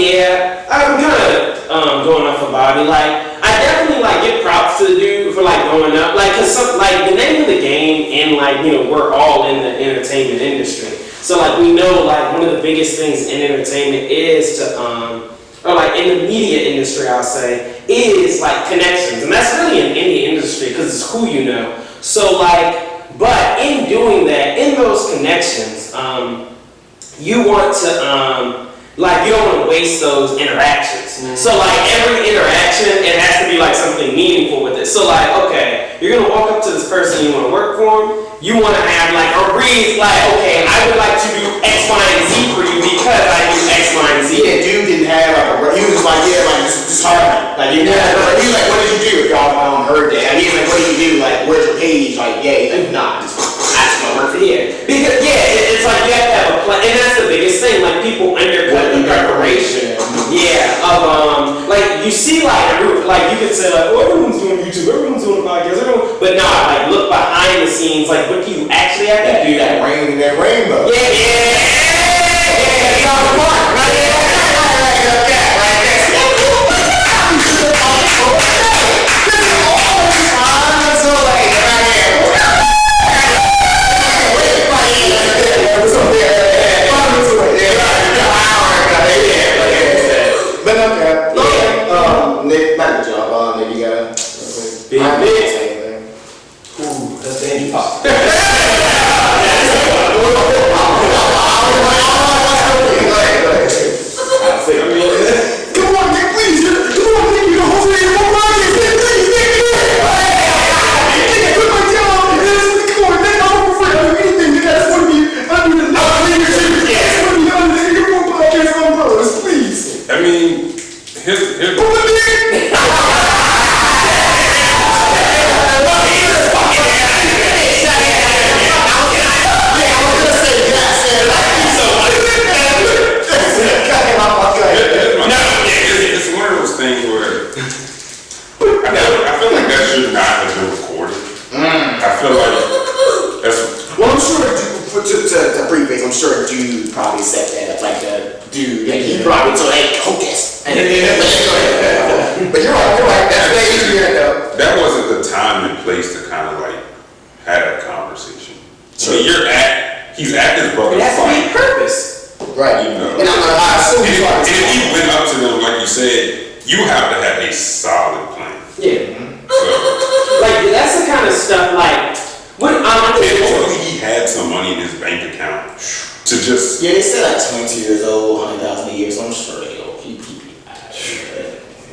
Yeah, I'm kind of going off of Bobby. Like, I definitely like give props to the dude for like going up, like, cause like the name of the game, and like, you know, we're all in the entertainment industry, so like we know like one of the biggest things in entertainment is to or like in the media industry, I'll say, is like connections, and that's really in any industry because it's who you know. So like, but in doing that, in those connections, you want to like, you don't want to waste those interactions. So like every interaction, it has to be like something meaningful with it. So like, okay, you're gonna walk up to this person, you want to work for them, you want to have like a breathe, like, okay, I would like to do X, Y, and Z for you because I do X, Y, and Z. Yeah, dude didn't have like he was just like, yeah, like this hard. Like, he was like, what did you do? If y'all heard that, and he's like, what did you do? Like, where's your page? Like, yeah, he's like, nah, I just want to work for you. Because it's like you have to have a plan, and that's the biggest thing. Like people undercut the preparation. Yeah, of like you see like you could say like, oh, everyone's doing YouTube, everyone's doing a podcast, but nah, like look behind the scenes, like what do you actually have to do? That rainbow. Not good job, Nick. You got big. Ooh, that's dangerous. Come on, Nick, please. Come on, Nick. You know, hopefully you're more please, Nick. Nigga, put my tail on this. Come on, Nick. I'm over for anything. Nick, I just want to be under the leadership. I just want to be under your podcast umbrellas, please. I mean, here's it's one of those things where I feel like that should not have been recorded. I feel like that's. Well, I'm sure to preface, I'm sure dude probably set that up, like the dude. Like he probably told, hey, hocus. But you're right. That's way easier though. That wasn't the time and place to kind of like have a conversation. Sure. I mean, he's at his brother's It has to be fight. purpose. Right. You know. And I assume he's And if he went up to them, like you said, you have to have a solid plan. Yeah. So, Like that's the kind of stuff like when hopefully he had some money in his bank account to just. Yeah, they said like 22 years old, 100,000 a year, so I'm sure he'll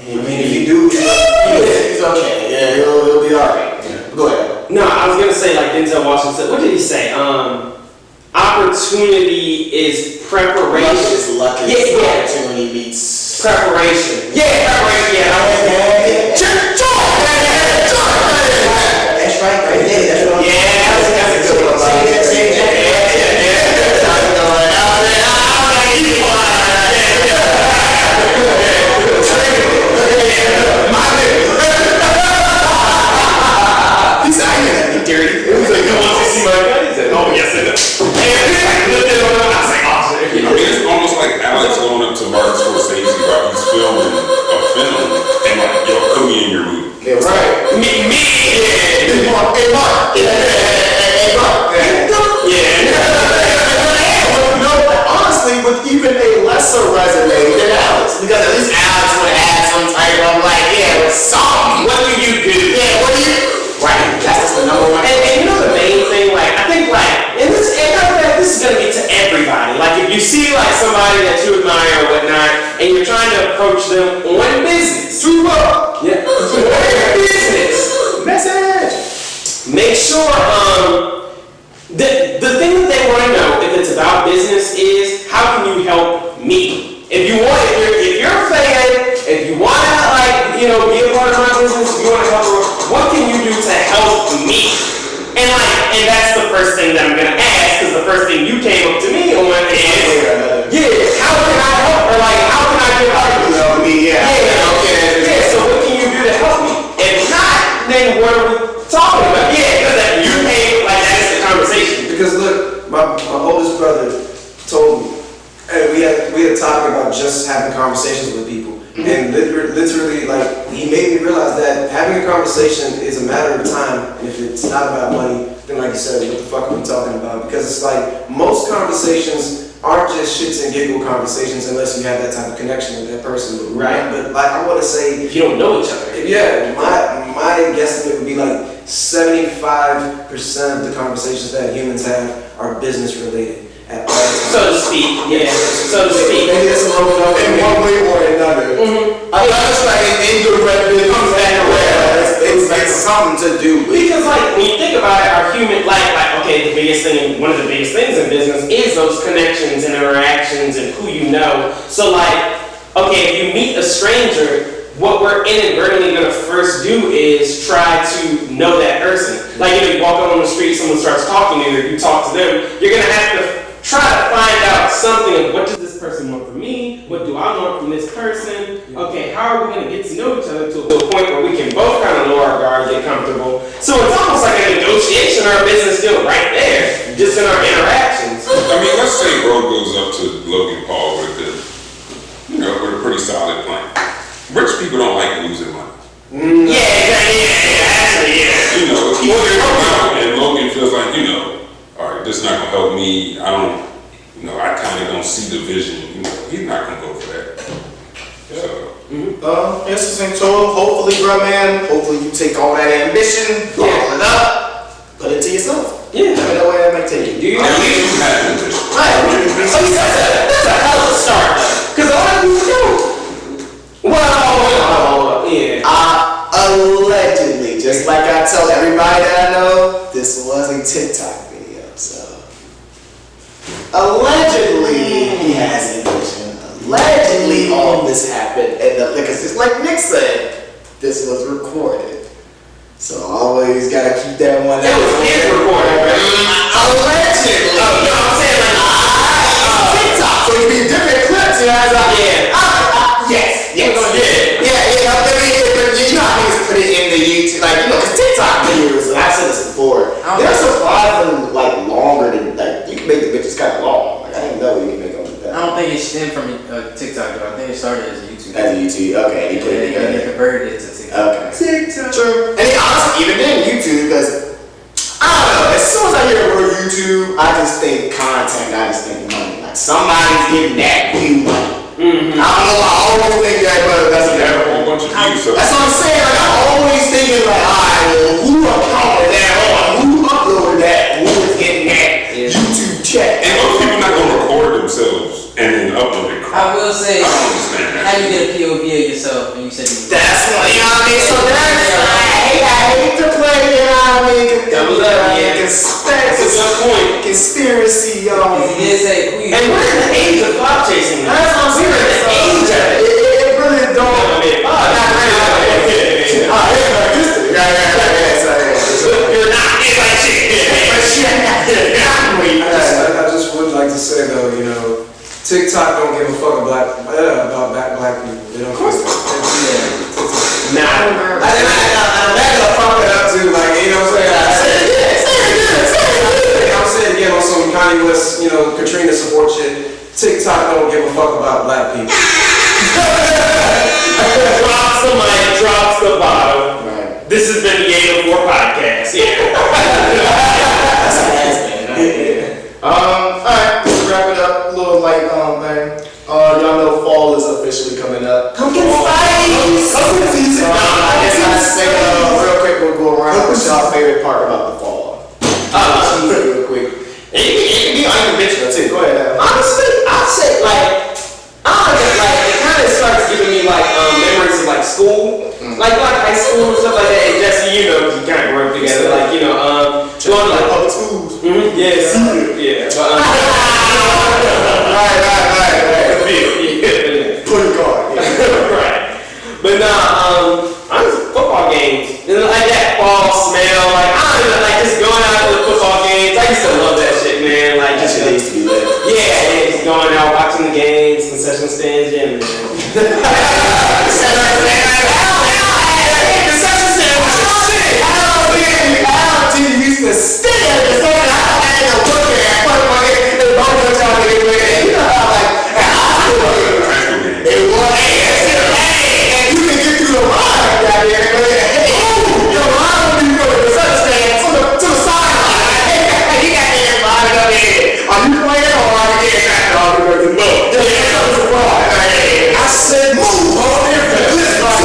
I mean, if you do, he's okay. Yeah, he'll be alright. Yeah. Go ahead. No, I was gonna say like Denzel Washington said. What did he say? Opportunity is preparation. Luck is opportunity meets preparation. Yeah, preparation. Yeah. That's right there. That's what I'm that's a good one. something. What do you do? Yeah, what do you? Right, that's the number one. And you know the main thing, like I think like, and this is gonna get to everybody. Like if you see like somebody that you admire or whatnot, and you're trying to approach them on business. True love. Yeah. On business. Message. Make sure the thing that they want to know if it's about business is how can you help me? If you're a fan, if you want to like be a part of my business, if you want to help, what can you do to help me? And that's the first thing that I'm gonna ask, because the first thing you came up to me on is how can I help, or like how can I get help? So what can you do to help me? If not, then what are we talking about? Because you came like that's the conversation. Because look, my oldest brother told me, hey, we had talking about just having conversations with people. And literally, like, he made me realize that having a conversation is a matter of time. And if it's not about money, then like you said, what the fuck are we talking about? Because it's like, most conversations aren't just shits and giggle conversations unless you have that type of connection with that person. Right. But like, I want to say, If you don't know each other. yeah, my guesstimate would be like 75% of the conversations that humans have are business related at all times. So to speak, so to speak. Maybe that's a little bit In one way or another. Mm-hmm. I just like an indirect it comes back around. It's something to do with. Because like when you think about it, our human like okay, one of the biggest things in business is those connections and interactions and who you know. So like, okay, if you meet a stranger, what we're inadvertently gonna first do is try to know that person. Like you walk out on the street, someone starts talking to you, or you talk to them, you're gonna have to try to find out something of what does this person want from me? What do I want from this person? Okay, how are we going to get to know each other to a point where we can both kind of lower our guard, get comfortable? So it's almost like a negotiation or a business deal right there, just in our interactions. I mean, let's say bro goes up to Logan Paul with a pretty solid plan. Rich people don't like losing money. Actually. If he figures out and Logan feels like, all right, this is not gonna help me. I kind of don't see the vision. He's not gonna go for that. So. Interesting tool. Hopefully, bro, man. Hopefully, you take all that ambition, bottle it up, put it to yourself. Yeah. I mean, that way that might take you. Do you At least you have ambition. That's a hell of a start. Because a lot of people don't. Well, yeah. Allegedly, just like I tell everybody that I know, this was a TikTok video, so. Allegedly, he has ambition. Allegedly, all this happened, and because just like Nick said, this was recorded. So always gotta keep that one. It was his recording, right? Allegedly. Oh, you know what I'm saying? Like, TikTok, so it could be different clips, yes. You know how niggas put it in the YouTube, like, cause TikTok videos, and I've said this before, there's a lot of them, like, longer than, like, you can make the bitches kind of long. Like, I didn't know you can make them like that. I don't think it stemmed from TikTok though. I think it started as a YouTube. As a YouTube, okay, and you put it And together. they converted it to TikTok. Okay. TikTok. True. And then honestly, even then YouTube, because, I don't know, as soon as I hear the word YouTube, I just think content, I just think money. Like, somebody's getting that view money. I don't know why I always think that, but that's You have a whole bunch of views. So. That's what I'm saying. Like, I'm always thinking, like, alright, well, who uploaded that? Who uploaded that? Who is getting that YouTube check? And most people not gonna record themselves and then upload it. I will say, I don't understand that. how you get a POV of yourself and you said you That's what, you know what I mean? So that's, I hate to play, you know what I mean? That's a good point. Conspiracy, y'all. He did say, who you And we're in the age of clout chasing. That's what I'm saying. We're in the age of it. It really don't. You're not. It's like shit. I just would like to say though, TikTok don't give a fuck about black people. They don't. Of course. Nah. I'm not gonna fuck it up too, like what I'm saying. I'm saying again on some Kanye West, Katrina support shit. TikTok don't give a fuck about black people. Drops the mic, drops the bottle. Right. This has been the 804 podcast. Yeah. That's a has-been. Alright, let's wrap it up. A little light thing. Y'all know fall is officially coming up. Come get inspired. season. I guess I'd say real quick we'll go around. What's y'all favorite part about the fall? Real quick. It can be unconventional too. Go ahead. Honestly, I'd say it kind of starts giving me memories of school, like high school and stuff like that. And Jesse, you know, you kind of grew up together, going to public schools. Yes, yeah. But, right. Put a guard. Right. But honestly, football games, that fall smell, just going out to the football games. I used to love that shit, man. That shit used to be lit. Yeah, just going out, watching the games, concession stands, yeah, man. Used to stay at the same time. I had to work there. It was, and you can get through the line down there. Your line will be going to the sideline. You got to get invited up here. Are you playing or are you getting back on the boat? I said, move on there for this one.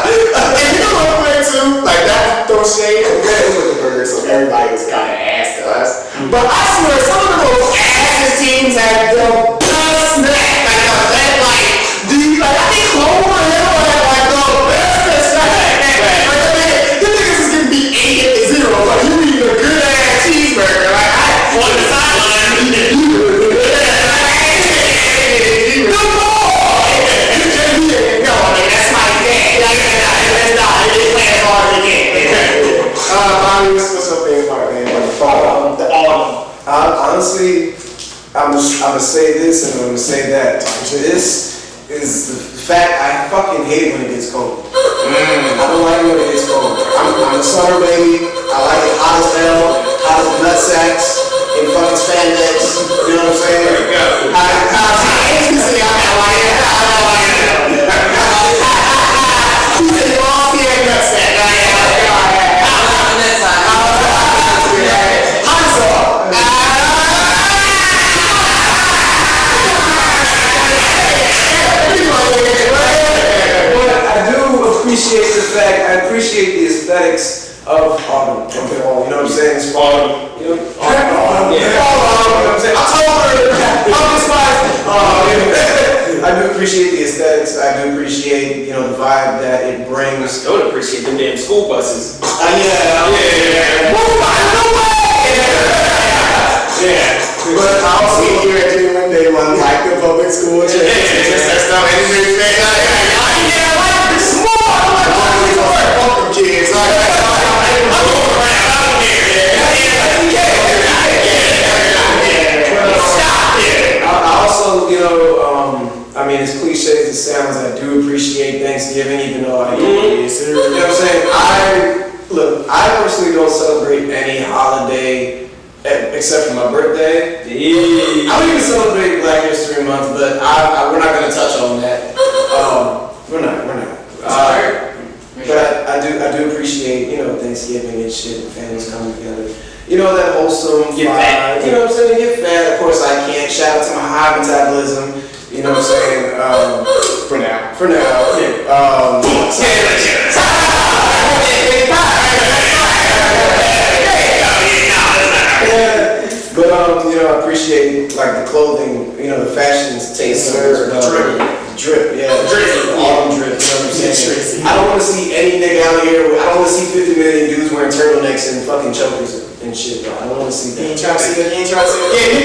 And you know what I'm playing too? That throw shade. It was the Burgers, so everybody was kind of ass to us. But I swear, some of the most ass teams had the best snack. I think Clover and everyone had the best snack. The niggas is gonna be 8-0. You eat a good ass cheeseburger. I on the sideline. No more. That's my dad. Let's not. They play as hard as they can. Bobby, what's your favorite part, man? The autumn. Honestly, I'm gonna say this and I'm gonna say that. This is the fact I fucking hate when it gets cold. I don't like when it gets cold. I'm a summer baby. I like it hot as hell, hot as nutsacks, in fucking spandex. You know what I'm saying? There you go. You say I don't like it. I don't like it. You say you all see a nutsack. I appreciate the aesthetics of autumn. You know what I'm saying? It's autumn. You know, autumn. Yeah. You know what I'm saying? I do appreciate the aesthetics. I do appreciate, the vibe that it brings. I would appreciate them damn school buses. Yeah. But I also here at Junior Day one like the public school kids. I also, as cliche as it sounds, I do appreciate Thanksgiving, even though I don't consider it. You know what I'm saying? I personally don't celebrate any holiday except for my birthday. I don't even celebrate Black History Month, but we're not going to touch on that. We're not. But I do appreciate, Thanksgiving and shit, and families coming together. That wholesome vibe. Fat. You know what I'm saying? Get fat. Of course I can't. Shout out to my high metabolism. You know what I'm saying? For now. But I appreciate the clothing, the fashions, taste, drip, yeah, autumn drip. You know what I'm saying? I don't want to see any nigga out here. I don't want to see 50 million dudes wearing turtlenecks and fucking chokers and shit, bro. I don't want to see that. You ain't trying to see it? Yeah, he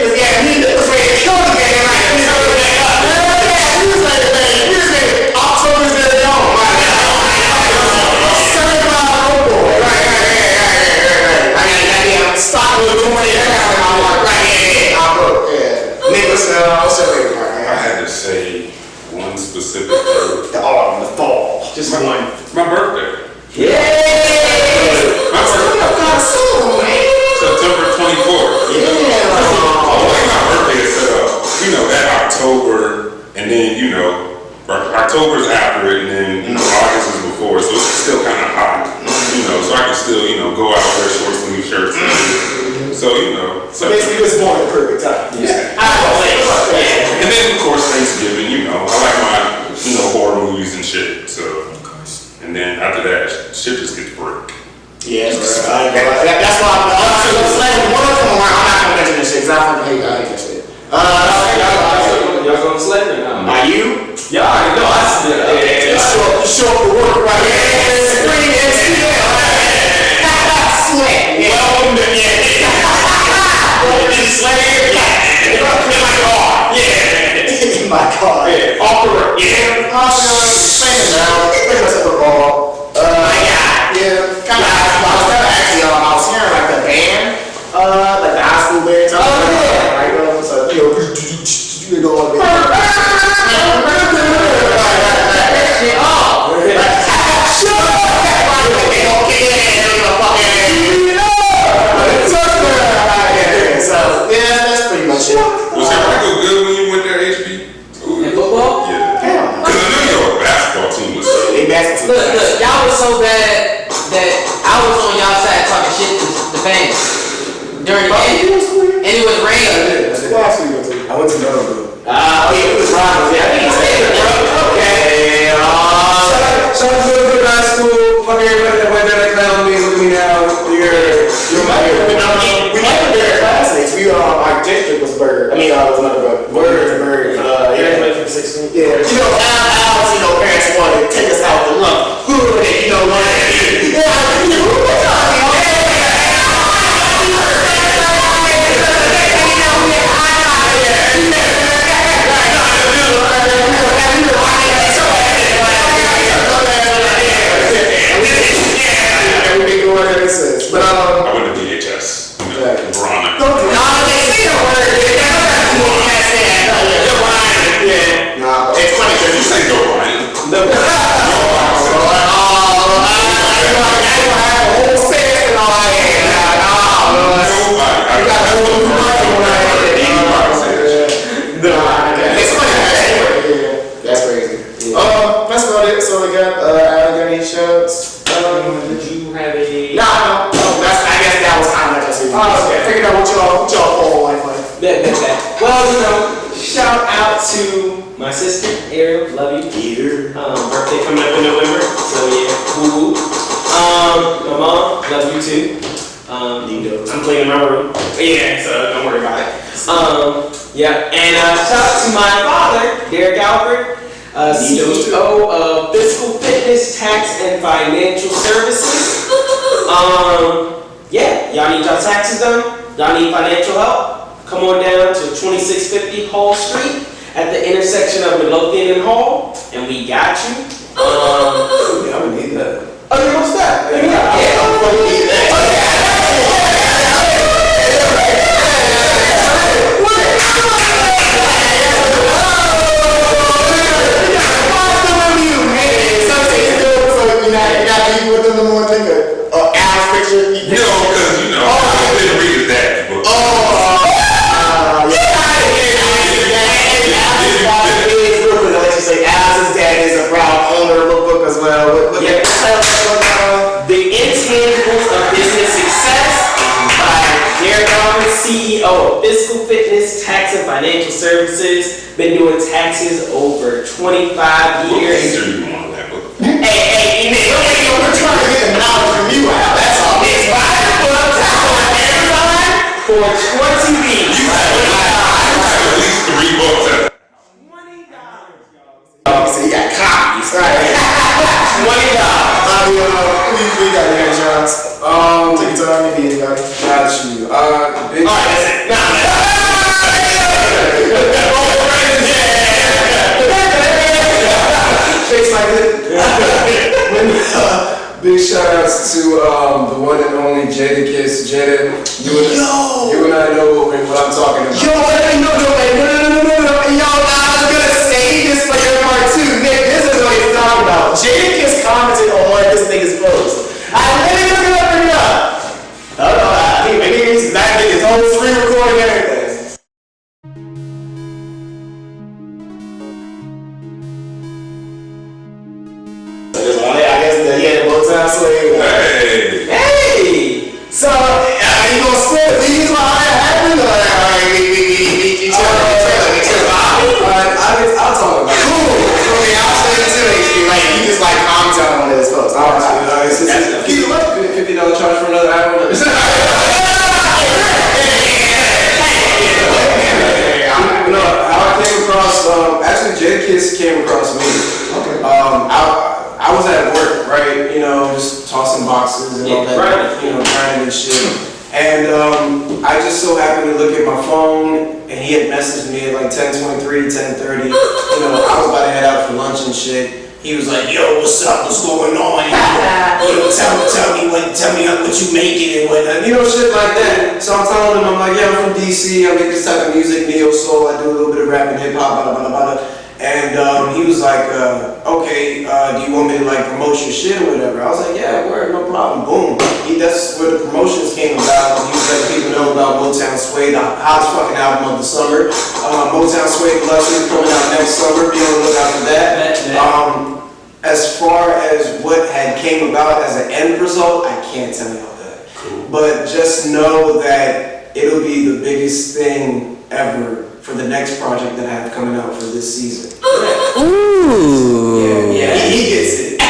was ready to kill the game, right? He was ready to make October's very own. Stop with the 20 I had to say one specific word. The autumn, the fall. Just one. My birthday. Yeah! My birthday. September 24th. Yeah! My birthday is set up, that October, and then, October's after it, and then, August is before, so it's still kind of hot, so I can still, go out, wear short sleeve shirts, so basically it's born at the perfect time. Yeah. And then, of course, Thanksgiving, I like my movies and shit. So, and then after that, shit just gets break. Yeah, that's why one of them around. I'm not gonna mention this shit because I hate that shit. Y'all going slavery now? Are you? Y'all already know I see that. You show up to work right here. Scream NCL. Sweat. Welcome to slave. Yeah. My car. Yeah. Off the road. Yeah. Same now. Bring us up a ball. Yeah. Kind of. I was hearing like the band, like the high school band. So you know what? So yeah, that's pretty much it. Was that record good when you went there, HB? In football? Yeah. Because I know your basketball team was. They basketball. Look, y'all was so bad that I was on y'all side talking shit to the fans during the game, and it was raining. I went to Melbourne. Oh yeah, it was rivals. Yeah, I think you said it, bro. Okay. Shout out to the high school. Fuck everybody that went there that clown me. Look at me now. You're my We might have been classmates. Our district was Bird. I mean, it was another Bird. Yeah. You know, Alex, parents wanted to take us out to lunch. Good, you know what? But I went to DHS. Verona. It's funny because You say go, Ryan. That's crazy. That's about it. So we got any shows? Did you have a... No. I guess that was kind of like okay. Figured out what y'all call life like. Well, shout out to my sister, Ariel. Love you. Birthday coming up in November. So yeah, woo woo. My mom, love you too. I'm cleaning my room. Yeah, so don't worry about it. Yeah, and shout out to my father, Derek Albert, CEO of Physical Fitness, Tax, and Financial Services. Yeah, y'all need y'all taxes done? Y'all need financial help? Come on down to 2650 Hall Street at the intersection of Midlothian and Hall, and we got you. I would need that. Oh, you what's that? I didn't read that book. The Intangibles of Business Success by Derek Albert, CEO of Physical Fitness, Tax, and Financial Services. Been doing taxes over 25 What years. major you on that book? Hey, we're trying to get the knowledge from you out. That's all. It's buy the book on Amazon For 20 weeks. You have at least 3 books. So you got copies, right? $20. We got the insurance. Take your time, maybe anybody. Got you. Alright, Big that's it. Face like it. Big shout outs to the one and only Jada Kiss. Jada, you and I know what I'm talking about. No. And y'all, I was gonna say this for your part too. Nick, this is what he's talking about. Jada Kiss commented on one of this nigga's posts. I really look it up. I don't know. I think maybe he's that nigga's whole screen recording everything. I guess the Motown slave. Hey! So, you gonna split these while that happens? Or we chill? I'll talk about it. Cool. Okay, I'll say it too, HQ. kiss came across me. Okay. I was at work, right? You know, just tossing boxes and all that, grinding and shit. And I just so happened to look at my phone, and he had messaged me at like 10:23, 10:30. You know, I was about to head out for lunch and shit. He was like, "Yo, what's up? What's going on? You know, tell me what you making and what, you know, shit like that." So I'm telling him, I'm like, "Yeah, I'm from DC. I make this type of music, neo soul. I do a little bit of rap and hip hop, blah blah blah blah." And he was like, "Okay, do you want me to like promote your shit or whatever?" I was like, "Yeah, word, no problem." Boom. That's where the promotions came about. He was letting people know about Motown Sway, the hottest fucking album of the summer. Motown Sway Blushing coming out next summer. Be on the lookout for that. As far as what had came about as an end result, I can't tell y'all that. Cool. But just know that it'll be the biggest thing ever for the next project that I have coming out for this season. Ooh. Yeah. He gets it.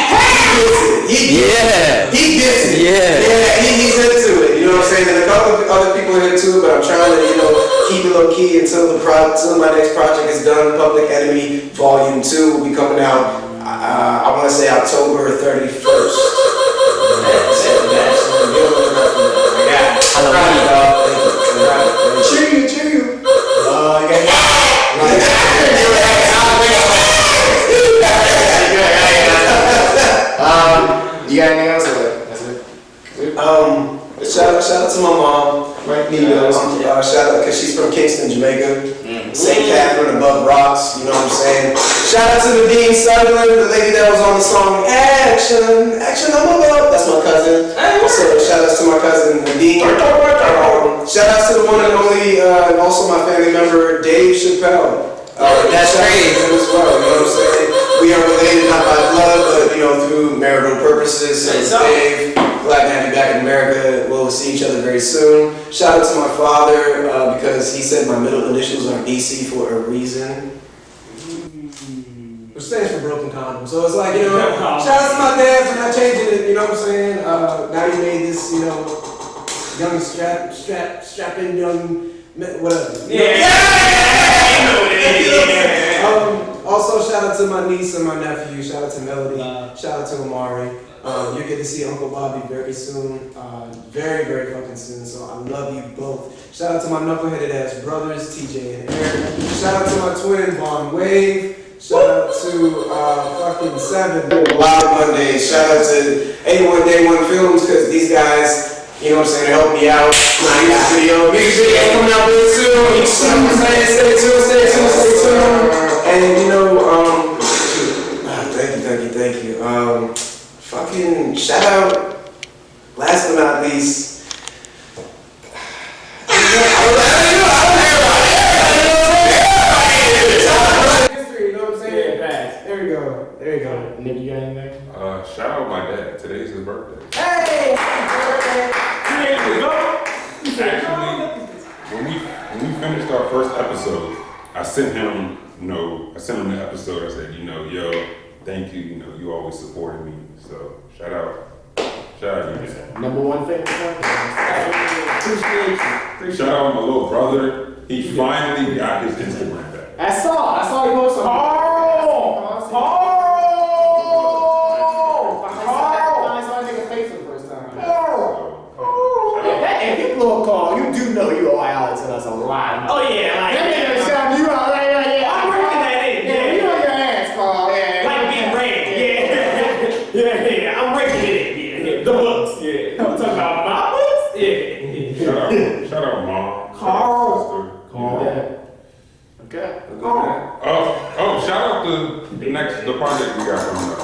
He gets it. Yeah. He's into it. You know what I'm saying? And a couple of other people are into it, but I'm trying to, you know, keep it low key until my next project is done. Public Enemy Volume 2 will be coming out. I want to say October 31st. Cheer you. You got anything else? That's it. Shout out to my mom, right? Shout out because she's from Kingston, Jamaica. St. Catherine above rocks, you know what I'm saying? Shout out to Nadine Sutherland, the lady that was on the song Action, I'm about. That's my cousin. So shout out to my cousin Nadine. Shout out to the one and only, and also my family member Dave Chappelle. That's great. As well, you know what I'm saying? We are related not by blood, but you know through marital purposes. So Dave, glad to have you back in America. We'll see each other very soon. Shout out to my father because he said my middle initials are BC for a reason. Which stands for broken condom. So it's like, you know, shout out to my dad for not changing it, you know what I'm saying? Now he made this, you know, young strapping young, whatever. Also, shout out to my niece and my nephew. Shout out to Melody. Shout out to Amari. You'll get to see Uncle Bobby very soon. Very, very fucking soon. So I love you both. Shout out to my knuckleheaded ass brothers, TJ and Eric. Shout out to my twin, Vaughn Wave. Shout out to fucking Seven. Live Mondays. Shout out to 81 Day One Films because these guys, you know what I'm saying, help me out. My music video coming out very soon. Stay tuned. And you know, thank you. Fucking shout out, last but not least. History, you know what I'm saying? Yeah, there you go. Nick, you got anything? Shout out my dad. Today's his birthday. Hey! Actually, when we finished our first episode, I sent him the episode. I said, yo, thank you. You always supported me. So shout out you. Number one thing. Appreciate Shout out my little brother. He finally got his Instagram back. I saw you posted. I saw a nigga face for the first time. If you blow a call, you do know you owe Alex and us a lot. Oh yeah, like that nigga shot you out. I'm breaking that in. Yeah, you know your ass, Carl. Yeah, like being ran. Yeah. I'm breaking it in. Yeah, the books. Yeah, I'm talking about my books. Yeah. Shout out mom. Carl. Yeah. Okay. Oh, shout out the project we got coming up.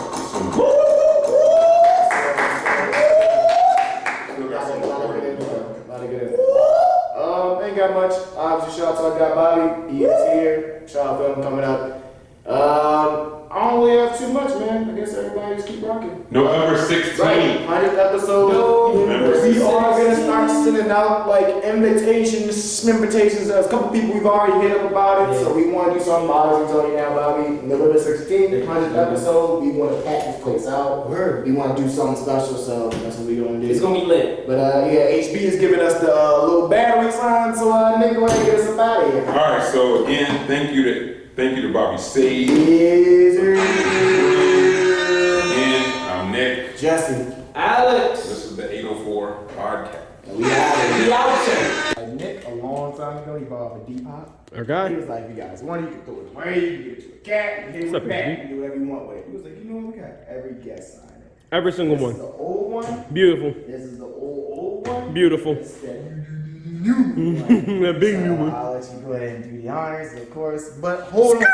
Ain't got much. Obviously, shout out to our guy Bobby. He is here. Shout out to him coming up. I don't really have too much, man. I guess everybody just keep rocking. November 16th. Right, 100th episode. We are gonna start sending out like invitations. There's a couple people we've already hit up about it, so we want to do something. I'll tell you now, Bobby. November 16th, 100th episode. We want to pack this place out. We want to do something special, so that's what we're gonna do. It's gonna be lit. But HB is giving us the little battery sign, so nigga, go ahead and get us up out of here. All right, so again, thank Thank you to Bobby Sage. And I'm Nick. Jesse. Alex. This is the 804 podcast. We out here. Nick, a long time ago, he bought off a Depop. Okay. He was like, you guys, one, you can throw it away, you can give it to a cat, you can hit it with a bat, you can do whatever you want with it. He was like, you know what, we got every guest sign it. Every single This one. is the old one. Beautiful. This is the old one. Beautiful. This is the new one. That big new one. I'll let you go ahead and do the honors, of course. But hold on.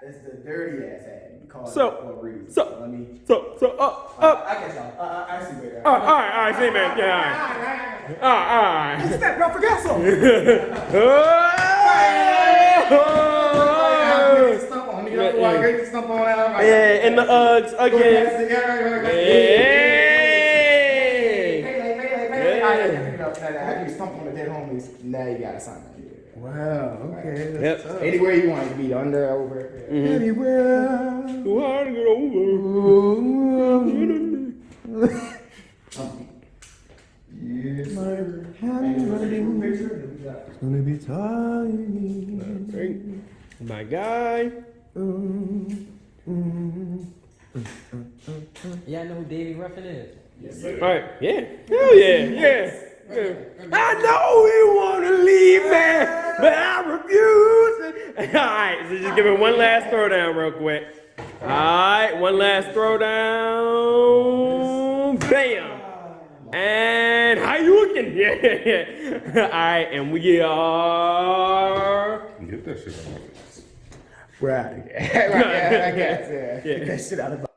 It's the dirty ass hat. You call it So- for a reason. so- let me. So, I guess y'all. I see where you're at. all right, see, man. Yeah, all right. Step, bro, forget something. Stump on me. You know who I get to stump on out? Yeah, and the Uggs again. After you stump on the dead homies, now you gotta sign that. Wow, okay. Yep. Anywhere you want it to be, under, over. Anywhere. Too hard to get over. It's gonna be time. My guy. Y'all know who Davey Ruffin is? All right, yeah. Hell yeah. I know you want to leave me, but I refuse. All right, so just give me one last throwdown real quick. All right, one last throwdown. Bam. And how you looking? Yeah. All right, and we are. Get that shit out of my face. We're out of here. Right, yeah, I guess, yeah. Yeah. Get that shit out of my